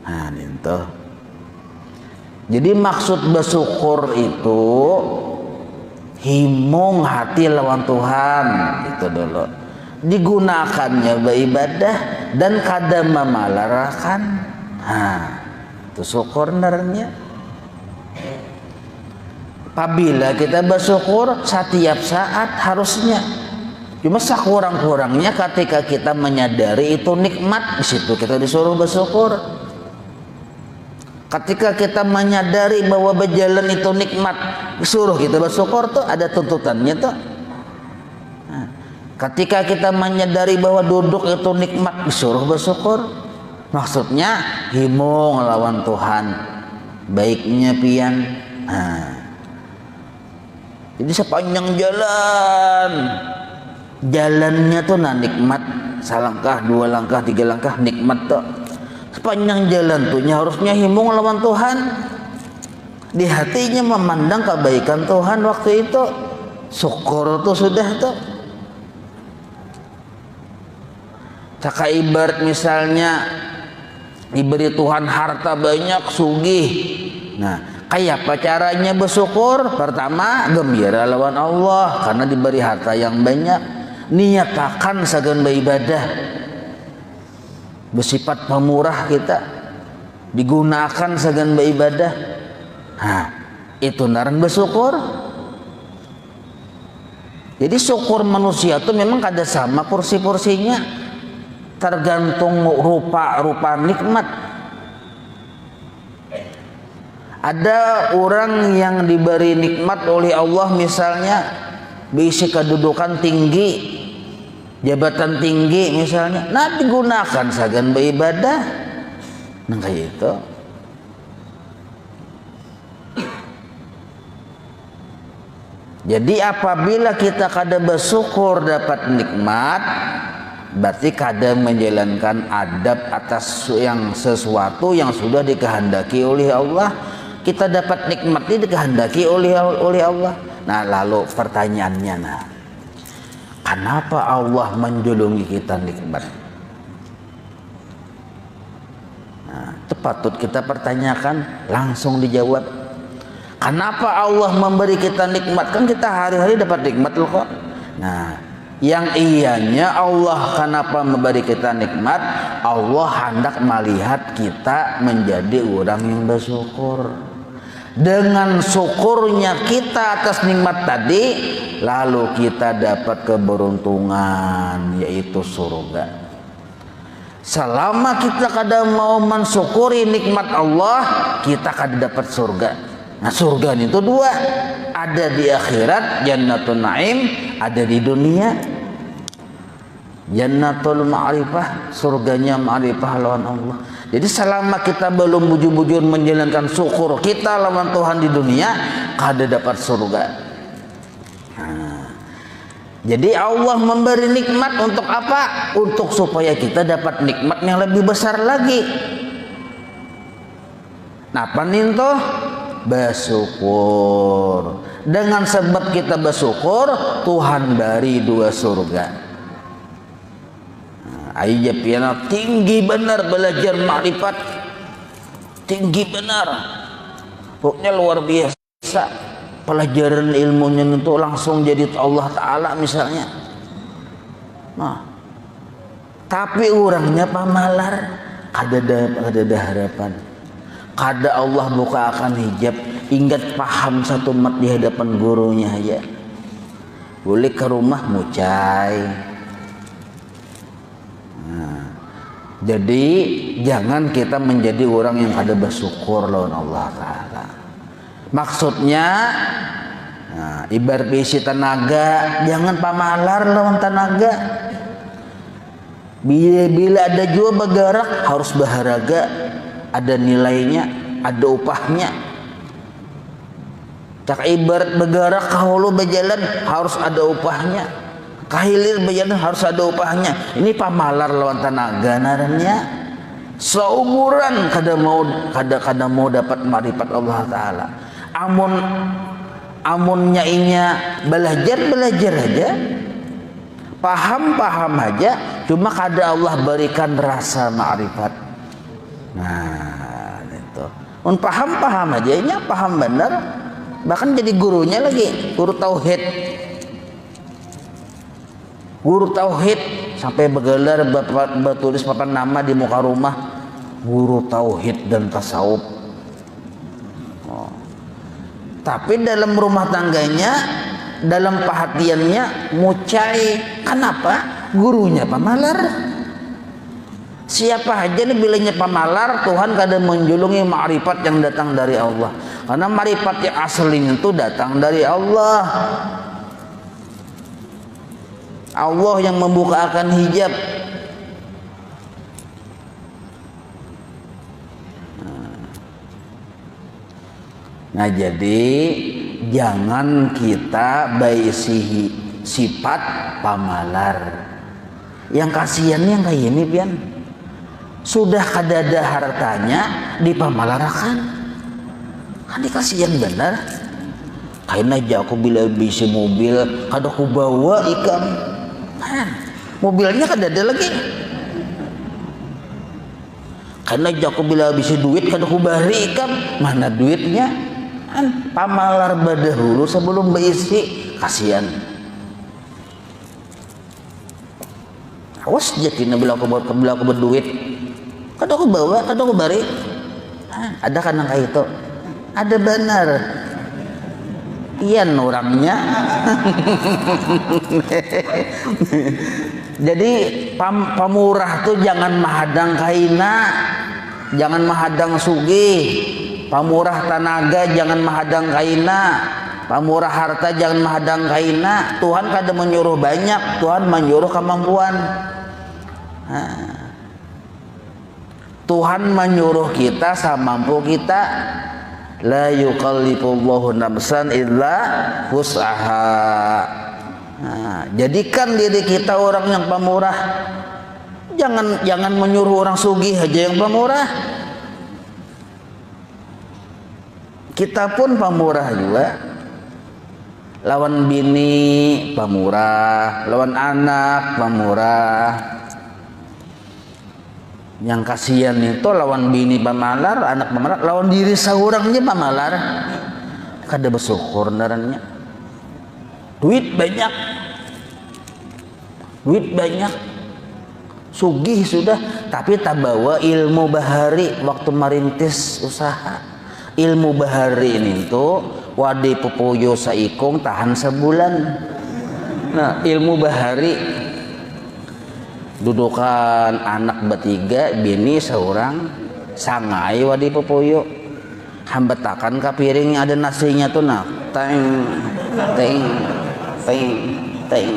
Speaker 1: Nah, itu. Jadi maksud bersyukur itu himung hati lawan Tuhan, itu dulu. Digunakannya beribadah dan kadang memalarakan. Nah, itu syukur narnya. Apabila kita bersyukur setiap saat harusnya. Cuma sekurang-kurangnya ketika kita menyadari itu nikmat, di situ kita disuruh bersyukur. Ketika kita menyadari bahwa berjalan itu nikmat, disuruh kita bersyukur tuh ada tuntutannya tuh. Nah, ketika kita menyadari bahwa duduk itu nikmat, disuruh bersyukur. Maksudnya himung lawan Tuhan, baiknya pian. Nah, jadi sepanjang jalannya tuh nah nikmat, salangkah, 2 langkah, 3 langkah nikmat tuh. Sepanjang jalan tuh harusnya himung lawan Tuhan. Di hatinya memandang kebaikan Tuhan waktu itu, syukur tuh sudah tuh. Caka ibarat misalnya diberi Tuhan harta banyak, sugih. Nah, kayak apa caranya bersyukur? Pertama, gembira lawan Allah karena diberi harta yang banyak. Niatakan sagan beribadah, bersifat pemurah kita, digunakan sagan beribadah. Nah, itu naran bersyukur. Jadi syukur manusia itu memang kada sama porsi-porsinya, tergantung rupa-rupa nikmat. Ada orang yang diberi nikmat oleh Allah, misalnya berisi kedudukan tinggi, jabatan tinggi misalnya, nah digunakan sagan beribadah. Nah kayak itu. Jadi apabila kita kada bersyukur dapat nikmat, berarti kada menjalankan adab atas yang sesuatu yang sudah dikehendaki oleh Allah. Kita dapat nikmat ini dikehendaki oleh Allah. Nah, lalu pertanyaannya, nah, kenapa Allah menjulungi kita nikmat? Nah, itu patut kita pertanyakan, langsung dijawab. Kenapa Allah memberi kita nikmat? Kan kita hari-hari dapat nikmat loh kok. Nah, yang ianya Allah kenapa memberi kita nikmat? Allah hendak melihat kita menjadi orang yang bersyukur. Dengan syukurnya kita atas nikmat tadi, lalu kita dapat keberuntungan, yaitu surga. Selama kita kadang mau mensyukuri nikmat Allah, kita kadang dapat surga. Nah, surga itu dua, ada di akhirat, jannatul naim, ada di dunia, jannatul ma'rifah, surganya ma'rifah lawan Allah. Jadi selama kita belum bujur-bujur menjalankan syukur kita lawan Tuhan di dunia, kada dapat surga. Nah, jadi Allah memberi nikmat untuk apa? Untuk supaya kita dapat nikmat yang lebih besar lagi. Napa ninto? Bersyukur. Dengan sebab kita bersyukur, Tuhan beri dua surga. Ayah piana tinggi benar belajar makrifat, tinggi benar, pokoknya luar biasa pelajaran ilmunya itu langsung jadi Allah Ta'ala misalnya. Nah, tapi orangnya pamalar, kada harapan, kada Allah buka akan hijab, ingat paham satu mat di hadapan gurunya aja, boleh ke rumah mucai. Jadi jangan kita menjadi orang yang kada bersyukur lawan Allah Ta'ala. Maksudnya ibarat isi tenaga, jangan pamalar lawan tenaga. Bila ada jua bergerak harus berharga, ada nilainya, ada upahnya. Tak ibarat bergerak kahulu berjalan harus ada upahnya, kahilir berjalan harus ada upahnya. Ini pamalar lawan tenaga narannya. Seumuran kada mau dapat marifat Allah Ta'ala. Amun nyainya belajar aja, paham aja, cuma kada Allah berikan rasa ma'rifat. Nah, itu. Paham aja, ini paham benar, bahkan jadi gurunya lagi, guru tauhid sampai bergelar bertulis papan nama di muka rumah, guru tauhid dan tasawuf. Tapi dalam rumah tangganya, dalam perhatiannya mucai. Kenapa? Gurunya pamalar. Siapa aja nih bilangnya pamalar, Tuhan kadang menjulungi ma'rifat yang datang dari Allah. Karena ma'rifat yang aslinya itu datang dari Allah. Allah yang membukakan hijab. Nah, jadi jangan kita baisi sifat pamalar. Yang kasihan yang kayak ini pian, sudah kadada hartanya dipamalarakan. Kan kasihan benar. Kain aja aku bila bisi mobil kada aku bawa ikam. Mobilnya kada ada lagi. Karena aku bila habis duit kada aku bari ikam, mana duitnya? Pamalar berdahulu sebelum berisi, kasihan. Awas jadi bila aku berduit, kada aku bawa, kada aku bari. Ada kan kayak itu? Ada benar. Iyan orangnya. Jadi pamurah tuh jangan mahadang kaina, jangan mahadang sugih. Pamurah tenaga jangan mahadang kaina, pamurah harta jangan mahadang kaina. Tuhan kada menyuruh banyak, Tuhan menyuruh kemampuan. Tuhan menyuruh kita semampu kita. La yukallifullahu nafsan illa wus'aha. Jadikan diri kita orang yang pemurah. Jangan menyuruh orang sugih aja yang pemurah. Kita pun pemurah juga. Lawan bini pemurah, lawan anak pemurah. Yang kasihan itu lawan bini pamalar, anak pamalar, lawan diri seorangnya pamalar. Kada bersyukur narannya. Duit banyak, sugih sudah, tapi tak bawa ilmu bahari waktu merintis usaha, ilmu bahari ini tuh wadi pupuyo saikung tahan sebulan. Nah, ilmu bahari dudukan anak bertiga, bini seorang, sangai wadi pupuyo, hambetakan ke piring ada nasinya tuh nah, teng teng teng teng,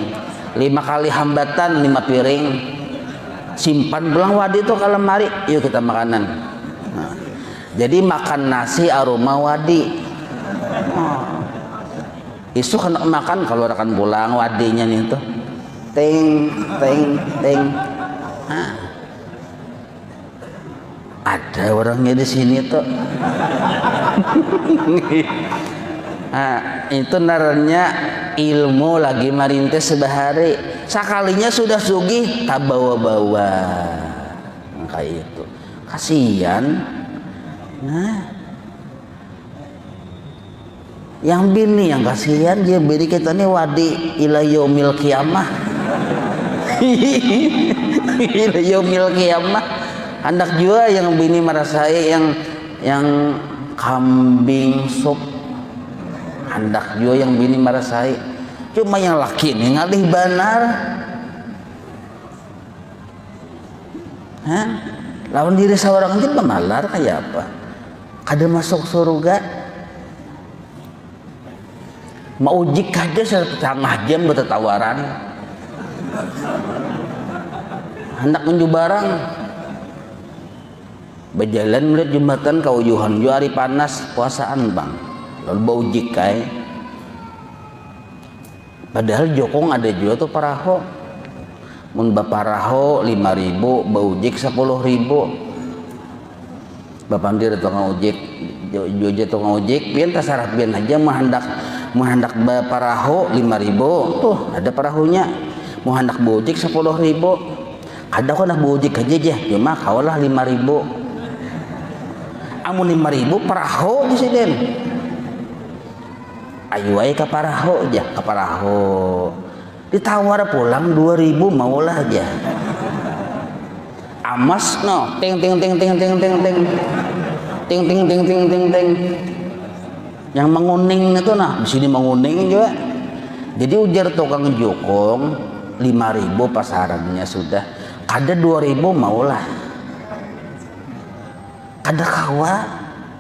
Speaker 1: 5 kali hambatan 5 piring, simpan pulang wadi tuh ke lemari, yuk kita makanan. Nah, jadi makan nasi aroma wadi. Isu kan makan kalau akan pulang wadinya nih tuh teng teng teng. Ada orangnya di sini tuh. Itu naranya ilmu lagi marintes sebahari, sakalinya sudah sugih tak bawa-bawa kayak itu, kasihan. Nah, yang bini yang kasihan, dia bini kita nih wadi ila yaumil qiyamah. Ila yaumil qiyamah. Hendak juga yang bini merasai yang kambing sup. Hendak juga yang bini merasai. Cuma yang laki nih ngalih banar. Hah? Lawan diri seorang aja pemalar kayak apa? Kada masuk surga. Mau ujik aja setengah jam bertawaran. Hendak menju barang. Berjalan melihat jembatan kauyuhan ju hari panas puasaan bang. Lalu bau ujik kai. Padahal jokong ada juga tuh paraho. Mun baparaho 5.000, bau ujik 10.000. Bapak dia tukang ojek, jojo tukang ojek, pian tasarap pian aja menghendak paraho 5.000, tuh ada parahunya. Mau hendak bojek 10.000, ada kok nak bojek aja cuma kawalah 5.000. Amun 5.000 paraho di sini. Ayo aja ke paraho aja, ke paraho. Ditawar pulang 2.000 maulah aja. Amas no, ting ting ting ting ting ting ting ting ting ting ting ting ting. Yang menguning itu nah, di sini menguning juga. Jadi ujar tukang jokong 5.000 pasarannya sudah. Kada 2.000 maulah. Kada kawa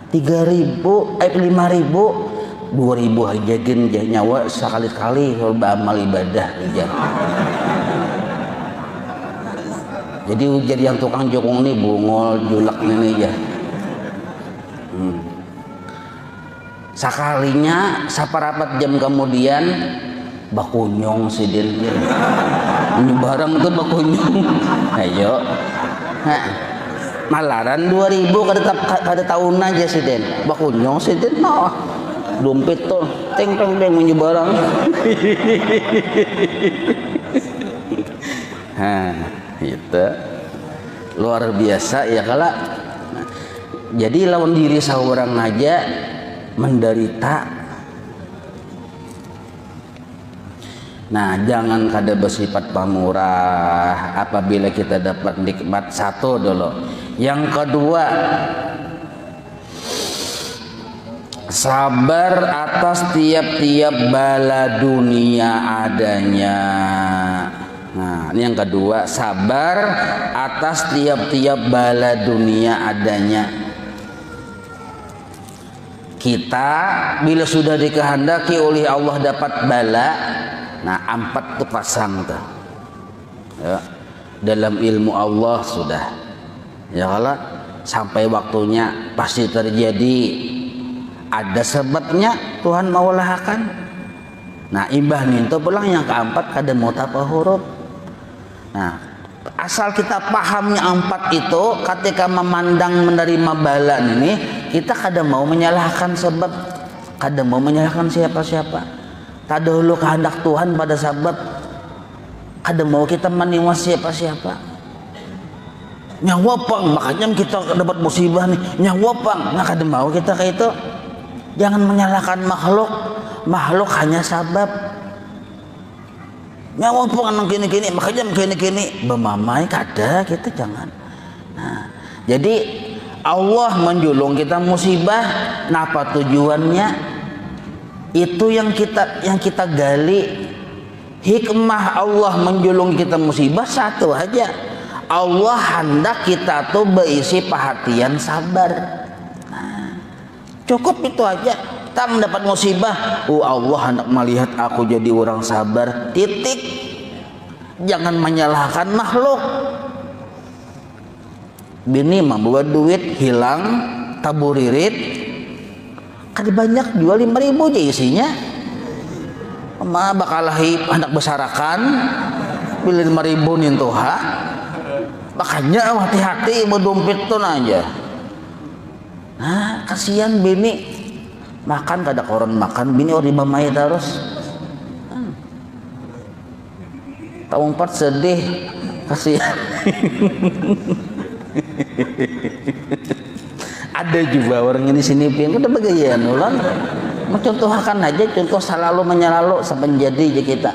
Speaker 1: 3.000, 5.000. 2.000 aja gen nyawa sekali-kali kalau beramal ibadah aja. Jadi ujar yang tukang jokong nih bungol julak ini ya. Sakalinya saparapat jam kemudian bakunyong si den ini barang tuh bakunyong. Ayo. Malaran 2.000 kada tahun aja si den. Bakunyong si den no. Dompet tuh teng teng teng menyu barang. Itu luar biasa ya kala. Jadi lawan diri seorang aja menderita. Nah, jangan kada bersifat pamurah apabila kita dapat nikmat. Satu dulu. Yang kedua, sabar atas tiap-tiap bala dunia adanya. Nah, ini yang kedua, sabar atas tiap-tiap bala dunia adanya. Kita bila sudah dikehendaki oleh Allah dapat bala, nah 4 tuh pasang tuh. Ya, dalam ilmu Allah sudah. Ya kalau sampai waktunya pasti terjadi. Ada sebabnya Tuhan maulahakan. Nah, imbah minta pulang yang keempat kada mau tapa huruf. Nah, asal kita pahamnya 4 itu, ketika memandang menerima bala ini, kita kada mau menyalahkan sebab, kada mau menyalahkan siapa-siapa. Tak dahulu kehendak Tuhan pada sebab, kada mau kita meniwas siapa-siapa. Nyawa pang, makanya kita dapat musibah nih, nyawa pang, nah kada mau kita kayak itu. Jangan menyalahkan makhluk. Makhluk hanya sabab. Nyawa pengen kini-kini, makanya kini-kini. Bemamai kada kita jangan. Nah, jadi Allah menjulung kita musibah, napa tujuannya? Itu yang kita gali. Hikmah Allah menjulung kita musibah satu aja. Allah hendak kita tuh berisi perhatian sabar. Nah, cukup itu aja. Kita mendapat musibah, Allah hendak melihat aku jadi orang sabar. Titik. Jangan menyalahkan makhluk. Bini membuat duit hilang, taburirit, kan banyak jual 5.000 aja isinya. Ma bakalahi anak besarakan, beli 5.000 nintuha. Makanya hati-hati berdompet tuh aja. Nah, kasihan bini makan kada koron makan, bini ori mamai terus. Tahun 4 sedih, kasihan. Ada juga orang di sini pin udah begayaan ulang. Mencontohkan aja contoh selalu menyelalu sampai jadi aja kita.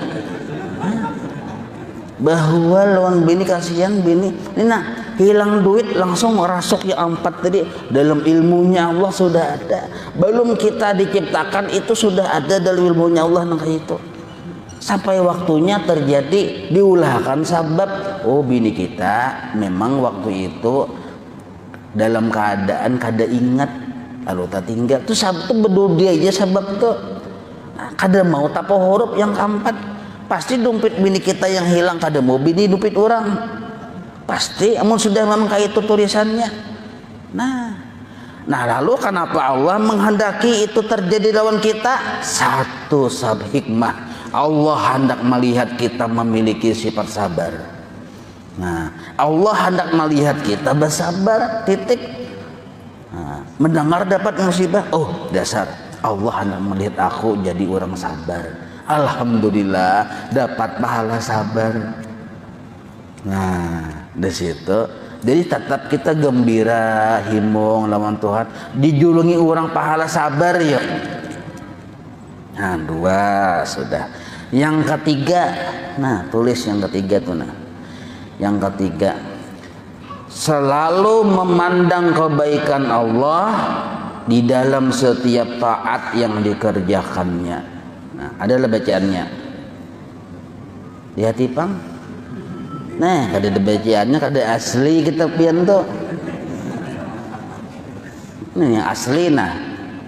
Speaker 1: Bahwa lawan bini kasihan bini. Ini nah hilang duit langsung merasuk ya 4 tadi dalam ilmunya Allah sudah ada. Belum kita diciptakan itu sudah ada dalam ilmunya Allah nang itu. Sampai waktunya terjadi diulahkan sabab. Oh bini kita memang waktu itu dalam keadaan kada ingat lalu tak tinggal tuh sabab tuh berdudi aja sabab tuh kada mau tapo huruf yang keempat. Pasti dompet bini kita yang hilang kada mau bini dompet orang pasti amun sudah memang kayak itu tulisannya. Nah lalu kenapa Allah menghendaki itu terjadi lawan kita? Satu sabab hikmah Allah hendak melihat kita memiliki sifat sabar. Nah, Allah hendak melihat kita bersabar, titik. Nah, mendengar dapat musibah, oh dasar Allah hendak melihat aku jadi orang sabar. Alhamdulillah dapat pahala sabar. Nah, di situ jadi tetap kita gembira, himung lawan Tuhan, dijulungi orang pahala sabar ya. Nah, 2 sudah. Yang ketiga, nah tulis yang ketiga tuh nah. Yang ketiga, selalu memandang kebaikan Allah di dalam setiap taat yang dikerjakannya. Nah, adalah bacaannya. Lihat Pang. Nah, kada ada bacaannya, kada asli kita pian tuh. Ini yang asli nah.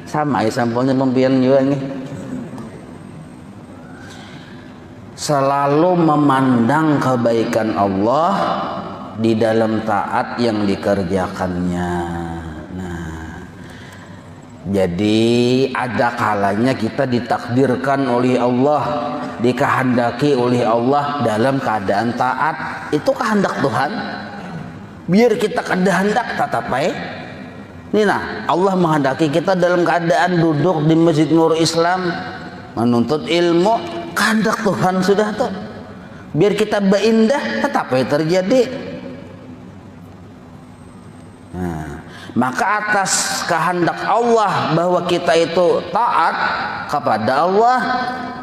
Speaker 1: Sama ya sampulnya pempian juga nih. Selalu memandang kebaikan Allah di dalam taat yang dikerjakannya. Nah, jadi ada kalanya kita ditakdirkan oleh Allah, dikehendaki oleh Allah dalam keadaan taat. Itu kehendak Tuhan. Biar kita kehendak tetap baik. Ini nah, Allah menghendaki kita dalam keadaan duduk di Masjid Nur Islam menuntut ilmu. Kehendak Tuhan sudah tuh. Biar kita berindah tetap terjadi. Nah, maka atas kehendak Allah bahwa kita itu taat kepada Allah.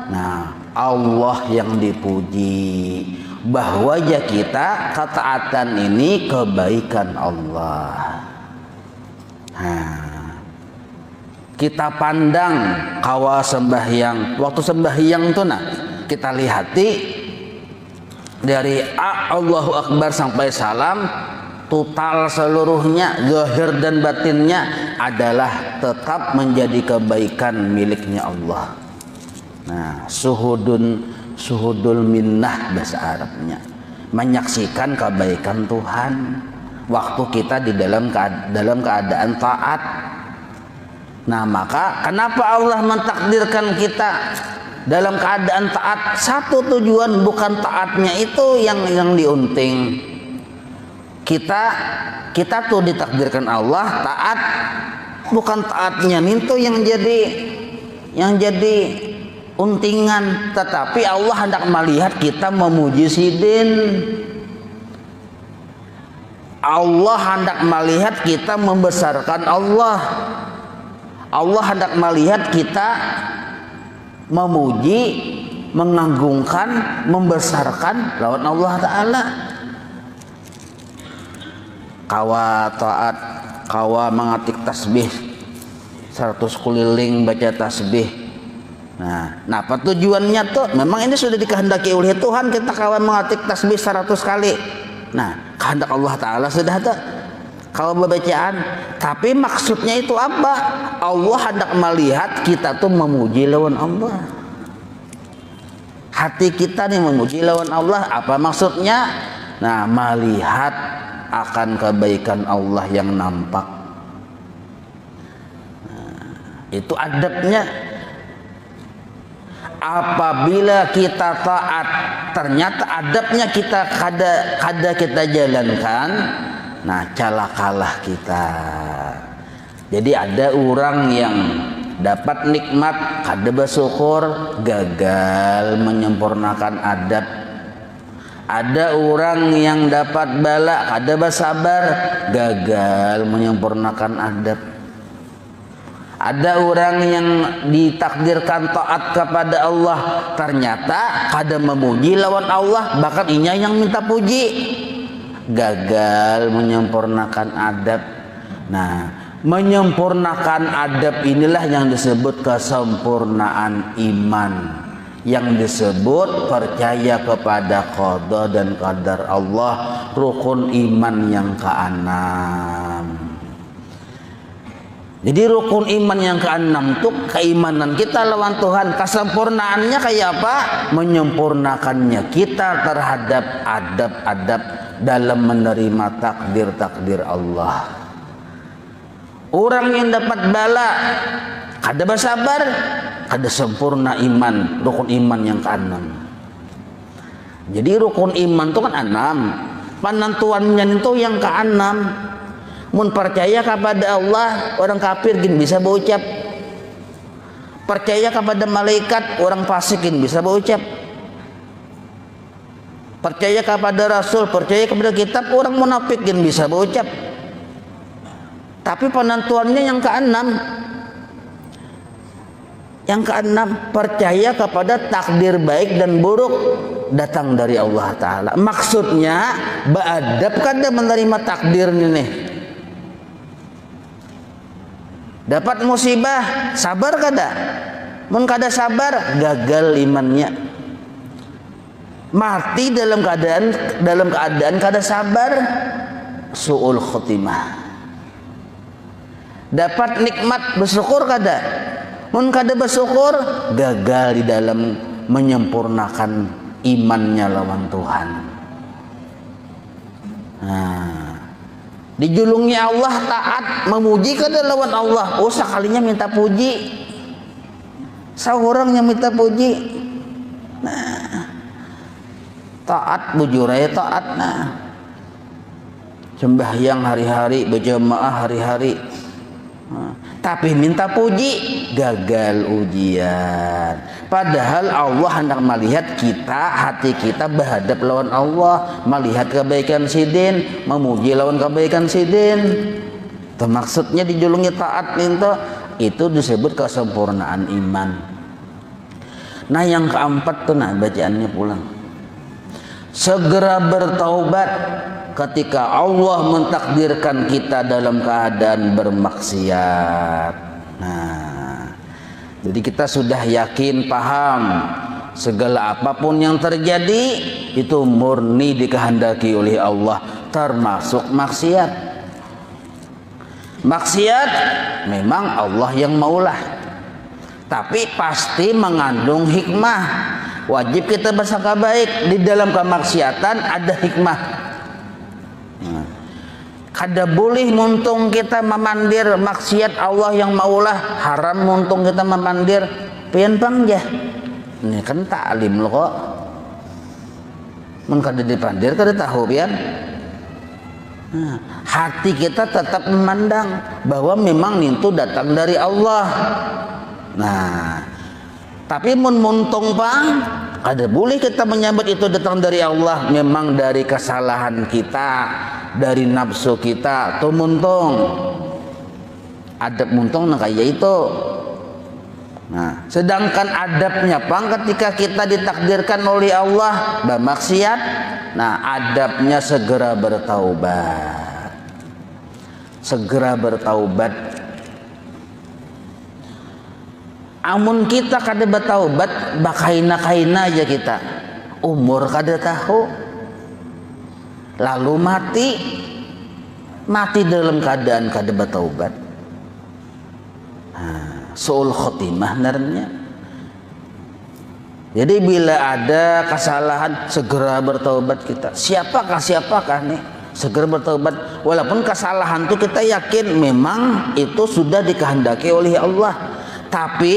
Speaker 1: Nah, Allah yang dipuji bahwa ya kita ketaatan ini kebaikan Allah. Nah, kita pandang kawal sembahyang, waktu sembahyang tuh nah kita lihati dari Allahu Akbar sampai salam total seluruhnya zahir dan batinnya adalah tetap menjadi kebaikan miliknya Allah. Nah, suhudul minnah bahasa Arabnya, menyaksikan kebaikan Tuhan waktu kita di dalam keadaan taat. Nah, maka kenapa Allah mentakdirkan kita dalam keadaan taat? Satu tujuan, bukan taatnya itu yang diunting. Kita tuh ditakdirkan Allah taat, bukan taatnya itu yang jadi untingan, tetapi Allah hendak melihat kita memuji sidin. Allah hendak melihat kita membesarkan Allah. Allah hendak melihat kita memuji, mengagungkan, membesarkan lawan Allah Ta'ala. Kawa taat kawa mengatik tasbih 100 keliling baca tasbih. Nah, apa tujuannya tuh? Memang ini sudah dikehendaki oleh Tuhan kita kawan mengatik tasbih 100 kali. Nah, kehendak Allah Ta'ala sudah tuh kalau bacaan. Tapi maksudnya itu apa? Allah hendak melihat kita tuh memuji lawan Allah. Hati kita nih memuji lawan Allah. Apa maksudnya? Nah, melihat akan kebaikan Allah yang nampak. Nah, itu adabnya. Apabila kita taat, ternyata adabnya kita kada kita jalankan, nah calakalah kita. Jadi ada orang yang dapat nikmat kada bersyukur, gagal menyempurnakan adab. Ada orang yang dapat bala kada bersabar, gagal menyempurnakan adab. Ada orang yang ditakdirkan taat kepada Allah, ternyata kada memuji lawan Allah, bahkan inya yang minta puji, gagal menyempurnakan adab. Nah, menyempurnakan adab inilah yang disebut kesempurnaan iman, yang disebut percaya kepada qada dan qadar Allah, rukun iman yang keenam. Jadi rukun iman yang keenam itu keimanan kita lawan Tuhan. Kesempurnaannya kayak apa? Menyempurnakannya kita terhadap adab-adab dalam menerima takdir-takdir Allah. Orang yang dapat bala kada bersabar, kada sempurna iman, rukun iman yang keenam. Jadi rukun iman itu kan enam, penentuannya itu yang keenam. Mun percaya kepada Allah, orang kafir gin bisa berucap. Percaya kepada malaikat, orang fasik gin bisa berucap. Percaya kepada Rasul, percaya kepada kitab, orang munafik gin bisa berucap. Tapi penentuannya yang keenam. Yang keenam, percaya kepada takdir baik dan buruk datang dari Allah Ta'ala. Maksudnya, beradab kada menerima takdir nih. Dapat musibah, sabar kada? Mun kada sabar, gagal imannya. Mati dalam keadaan kada sabar, su'ul khotimah. Dapat nikmat, bersyukur kada? Mun kada bersyukur, gagal di dalam menyempurnakan imannya lawan Tuhan. Nah, dijulungi Allah taat, memuji kada lawan Allah. Oh, sekalinya minta puji, seorang yang minta puji. Nah, taat bujurai taat. Nah, sembahyang hari-hari, berjamaah hari-hari. Nah, tapi minta puji, gagal ujian. Padahal Allah hendak melihat kita, hati kita berhadap lawan Allah, melihat kebaikan sidin, memuji lawan kebaikan sidin. Itu maksudnya dijulungi taat itu disebut kesempurnaan iman. Nah, yang keempat tuh bacaannya pulang. Segera bertaubat ketika Allah mentakdirkan kita dalam keadaan bermaksiat. Nah, jadi kita sudah yakin, paham segala apapun yang terjadi itu murni dikehendaki oleh Allah, termasuk maksiat. Maksiat memang Allah yang maulah, tapi pasti mengandung hikmah. Wajib kita bersangka baik, di dalam kemaksiatan ada hikmah. Kada boleh muntung kita memandir maksiat Allah yang maulah, haram muntung kita memandir pian pangjah. Ini kan taklim lo kok. Mun kada dipandir kada tahu pian. Nah, hati kita tetap memandang bahwa memang itu datang dari Allah. Nah, tapi mun muntung pang kada boleh kita menyambut itu datang dari Allah, memang dari kesalahan kita, dari nafsu kita. Tuh muntung adab muntung nah kayak itu. Nah, sedangkan adabnya pang ketika kita ditakdirkan oleh Allah bermaksiat, nah adabnya segera bertaubat. segera bertaubat. Amun kita kada bertaubat, bakaina-kaina aja kita, umur kada tahu, lalu mati dalam keadaan kada bertaubat. Su'ul khotimah narnya. Jadi bila ada kesalahan, segera bertaubat kita. Siapakah nih segera bertaubat? Walaupun kesalahan itu kita yakin memang itu sudah dikehendaki oleh Allah, tapi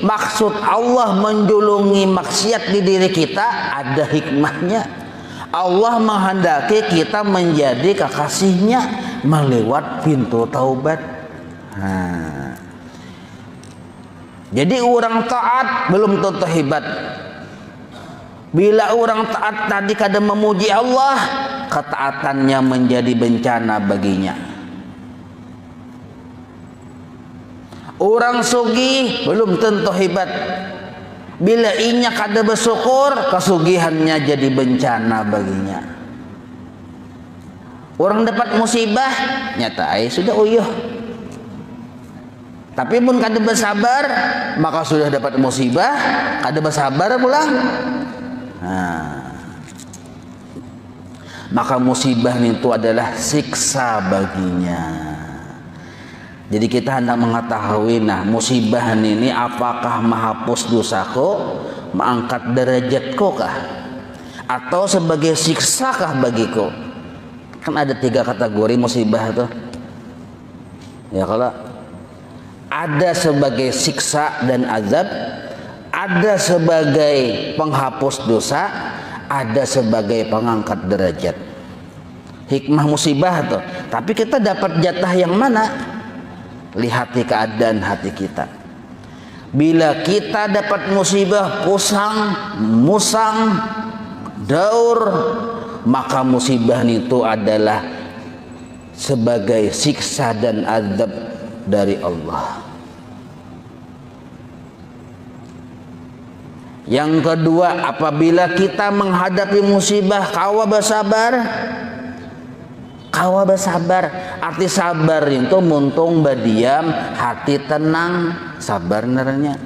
Speaker 1: maksud Allah menjulungi maksiat di diri kita ada hikmahnya. Allah menghendaki kita menjadi kekasihnya melewat pintu taubat. Jadi orang taat belum tentu hebat. Bila orang taat tadi kada memuji Allah, ketaatannya menjadi bencana baginya. Orang sugih belum tentu hebat. Bila inya kada bersyukur, kesugihannya jadi bencana baginya. Orang dapat musibah, nyata sudah uyuh. Tapi pun kada bersabar, maka sudah dapat musibah, kada bersabar pula. Maka musibah itu adalah siksa baginya. Jadi kita hendak mengetahui, musibah ini apakah menghapus dosaku, mengangkat derajatku kah, atau sebagai siksa kah bagiku? Kan ada 3 kategori musibah itu. Ya, kalau ada sebagai siksa dan azab, ada sebagai penghapus dosa, ada sebagai pengangkat derajat. Hikmah musibah tuh. Tapi kita dapat jatah yang mana? Lihat keadaan hati kita. Bila kita dapat musibah pusang, musang, daur, maka musibah itu adalah sebagai siksa dan azab dari Allah. Yang kedua, apabila kita menghadapi musibah, kawa bersabar. Arti sabar itu muntung berdiam, hati tenang, sabar naranya.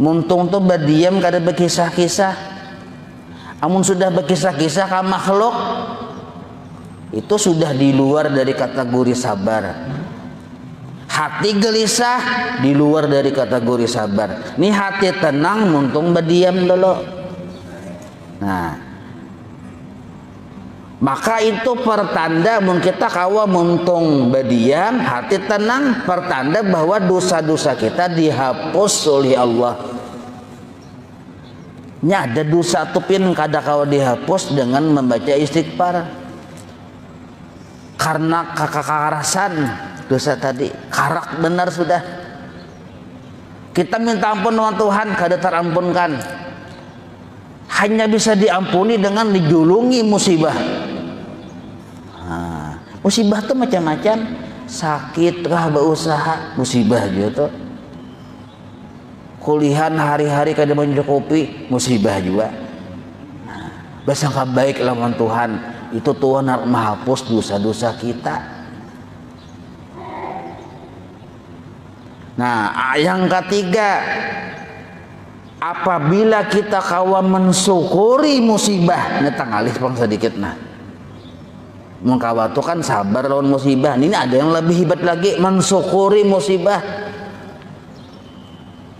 Speaker 1: Muntung tuh berdiam kada berkisah-kisah. Amun sudah berkisah-kisah ka makhluk, itu sudah di luar dari kategori sabar. Hati gelisah di luar dari kategori sabar. Nih hati tenang, muntung berdiam dulu. Maka itu pertanda kita kawa muntung berdiam, hati tenang, pertanda bahwa dosa-dosa kita dihapus oleh Allah. Nya ada dosa tupin kada kawa dihapus dengan membaca istighfar. Karena kekerasan dosa tadi, karak benar sudah. Kita minta ampun sama Tuhan, kada terampunkan. Hanya bisa diampuni dengan dijulungi musibah. Musibah tuh macam-macam, sakit kah berusaha, musibah juga tuh. Kulihan hari-hari kada mencukupi, musibah juga. Bersangka baik lawan Tuhan, itu Tuhan harus menghapus dosa-dosa kita. Yang ketiga, apabila kita kawa mensyukuri musibah, ngetangalis pang sedikit mengkawa itu kan sabar lawan musibah. Ini ada yang lebih hebat lagi, mensyukuri musibah.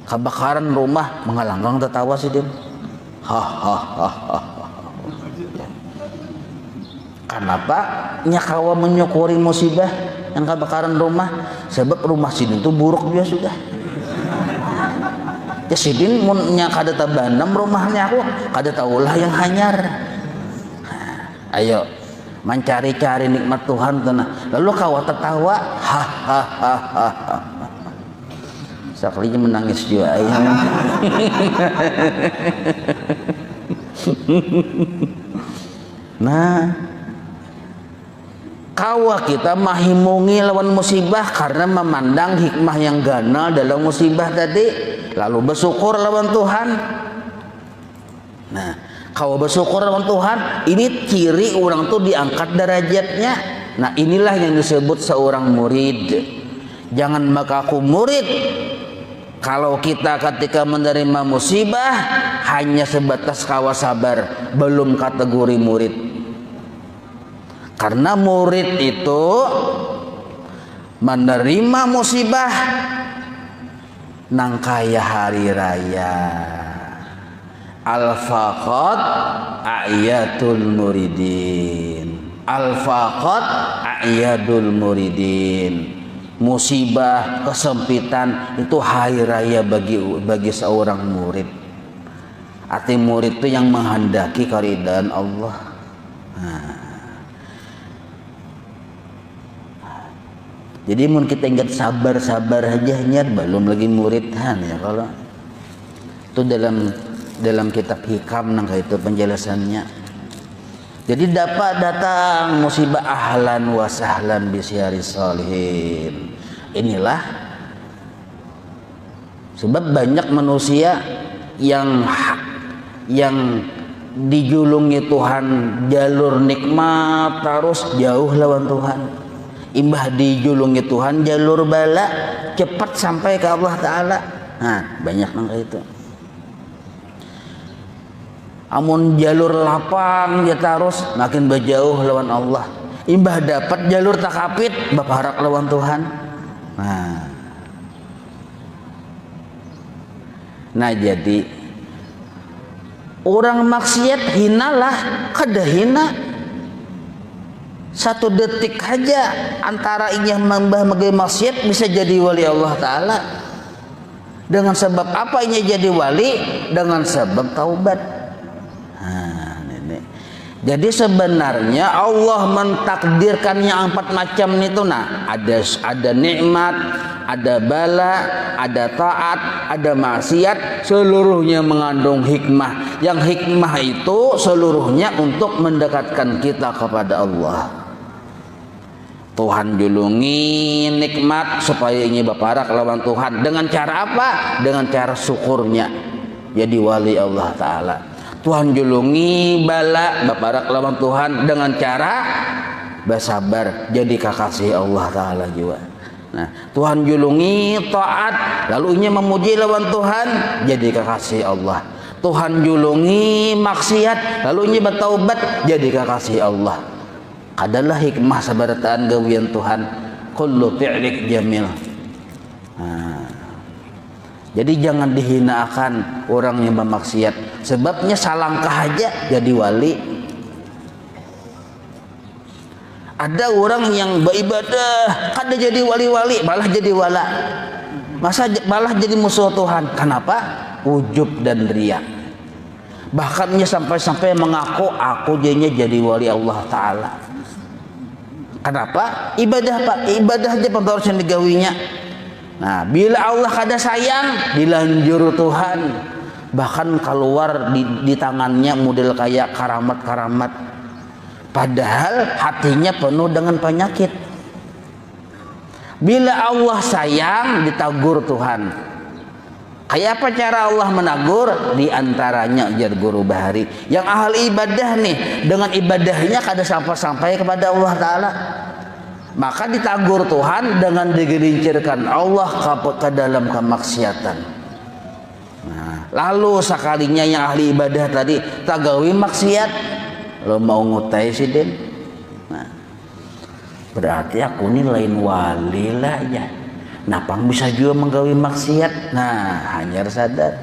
Speaker 1: Kebakaran rumah, mengalanggang tertawa sih dia. Kenapa nyakawa menyukuri musibah yang kebakaran rumah? Sebab rumah sini itu buruk dia sudah. Ya sidin munnya kada tabanam rumahnya aku, kada tahulah yang hanyar. Ayo mencari-cari nikmat Tuhan tenang. Lalu kawa tertawa, sekalinya menangis juga. Kawa kita mahimungi lawan musibah karena memandang hikmah yang ganal dalam musibah tadi, lalu bersyukur lawan Tuhan. Kawa bersyukur lawan Tuhan, ini ciri orang tuh diangkat derajatnya. Nah, inilah yang disebut seorang murid. Jangan mengaku murid kalau kita ketika menerima musibah hanya sebatas kawas sabar, belum kategori murid. Karena murid itu menerima musibah nang kaya hari raya. Al-faqat a'yatul muridin. Al-faqat a'yadul muridin. Musibah, kesempitan itu hari raya bagi seorang murid. Arti murid itu yang menghendaki keridhaan Allah. Jadi mun kita ingat sabar-sabar aja nyat, belum lagi muridhan ya. Kalau itu dalam kitab hikam nang itu penjelasannya. Jadi dapat datang musibah ahlan wa sahlan bisyaris solihin. Inilah sebab banyak manusia yang dijulungi Tuhan jalur nikmat terus jauh lawan Tuhan. Imbah dijulungi Tuhan jalur bala cepat sampai ke Allah Ta'ala. Nah, banyak nang itu. Amun jalur lapang ya terus makin berjauh lawan Allah. Imbah dapat jalur takapit baparak lawan Tuhan. Nah jadi orang maksiat hinalah kada hina. Satu detik aja antara inya membah megai maksiat bisa jadi wali Allah Ta'ala. Dengan sebab apa inya jadi wali? Dengan sebab taubat. Jadi sebenarnya Allah mentakdirkan yang 4 macam itu. Nah, ada nikmat, ada bala, ada taat, ada maksiat, seluruhnya mengandung hikmah. Yang hikmah itu seluruhnya untuk mendekatkan kita kepada Allah. Tuhan julungi nikmat supaya ini baparak lawan Tuhan. Dengan cara apa? Dengan cara syukurnya jadi wali Allah Ta'ala. Tuhan julungi bala baparak lawan Tuhan dengan cara bersabar jadi kekasih Allah Ta'ala juga. Nah, Tuhan julungi taat lalu inya memuji lawan Tuhan jadi kekasih Allah. Tuhan julungi maksiat lalu inya bertaubat jadi kekasih Allah. Adalah hikmah sabarataan gawian Tuhan. Kullu fi'lik jamil. Jadi jangan dihinakan orang yang bermaksiat. Sebabnya salangkah aja jadi wali. Ada orang yang beribadah kada jadi wali-wali, malah jadi wala. Malah jadi musuh Tuhan. Kenapa? Ujub dan riya. Bahkan sampai mengaku aku jadinya jadi wali Allah Ta'ala. Kenapa? Ibadah Pak, ibadah aja harus yang digawinya. Nah, bila Allah kada sayang, dilanjur Tuhan. Bahkan keluar di tangannya model kayak karamat-karamat. Padahal hatinya penuh dengan penyakit. Bila Allah sayang, ditagur Tuhan. Kayak apa cara Allah menagur? Di antaranya jar guru bahari. Yang ahli ibadah nih, dengan ibadahnya kada sampai kepada Allah Ta'ala. Maka ditagur Tuhan dengan digelincirkan Allah ke dalam kemaksiatan. Nah, lalu sekalinya yang ahli ibadah tadi tagawi maksiat, lo mau ngutai sih Den. Nah, berarti aku ini lain wali lah ya. Napang bisa juga menggawi maksiat. Nah, hanya sadar.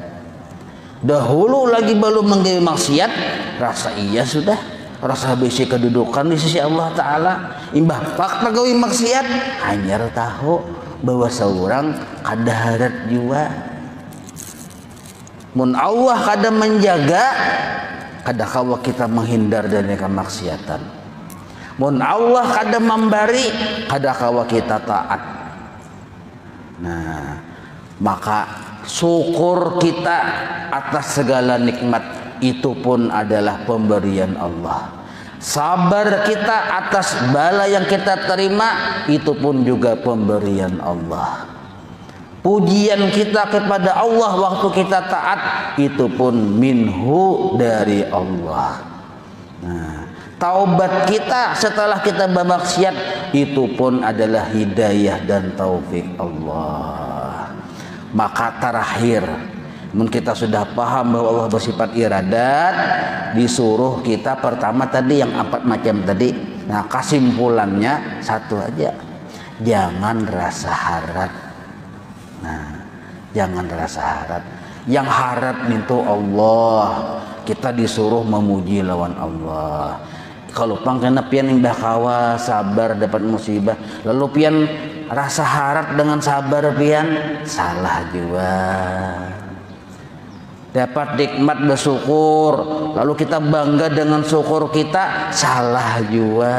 Speaker 1: Dahulu lagi belum menggawi maksiat, rasa iya sudah. Rasa bisi kedudukan di sisi Allah Ta'ala. Imbah fakta gawi maksiat, hanya tahu bahwa seorang kada harat jua. Mun Allah kada menjaga, kada kawa kita menghindar dari kemaksiatan. Mun Allah kada memberi, kada kawa kita taat. Nah, maka syukur kita atas segala nikmat itu pun adalah pemberian Allah. Sabar kita atas bala yang kita terima itu pun juga pemberian Allah. Pujian kita kepada Allah waktu kita taat itu pun minhu dari Allah. Nah, Taubat kita setelah kita bermaksiat itu pun adalah hidayah dan taufik Allah. Maka terakhir, kita sudah paham bahwa Allah bersifat iradat, disuruh kita pertama tadi yang 4 macam tadi. Nah, kesimpulannya satu aja, jangan rasa harap. Nah, jangan rasa harap. Yang harap itu Allah, kita disuruh memuji lawan Allah. Kalau pangkena pian indah kawa sabar dapat musibah, lalu pian rasa harap dengan sabar pian salah juga. Dapat nikmat bersyukur, lalu kita bangga dengan syukur kita, salah juga.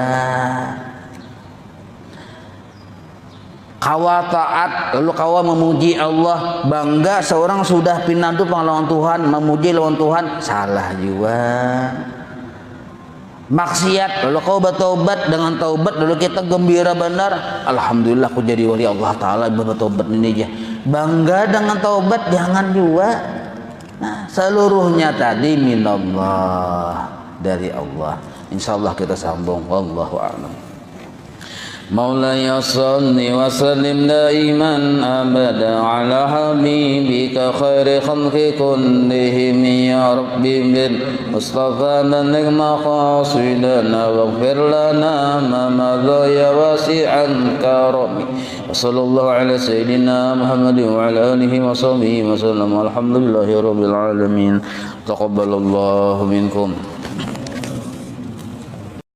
Speaker 1: Kawa taat, lalu kawa memuji Allah, bangga seorang sudah pinantu panglawan Tuhan, memuji lawan Tuhan, salah juga. Maksiat, lalu kau bertobat, dengan taubat lalu kita gembira benar, alhamdulillah aku jadi wali Allah Ta'ala bertobat ini aja. Bangga dengan taubat, jangan juga. Nah, seluruhnya tadi minallah, dari Allah. Insyaallah kita sambung, wallahu a'lam. مولاي صل وسلم دائما أبدا على حبيبك خير خلق كلهم يا ربي بالمصطفى بلغ مقاصدنا واغفر لنا ما مضى يا واسع الكرم وصلى الله على سيدنا محمد وعلى آله وصحبه وسلم والحمد لله رب العالمين تقبل الله منكم.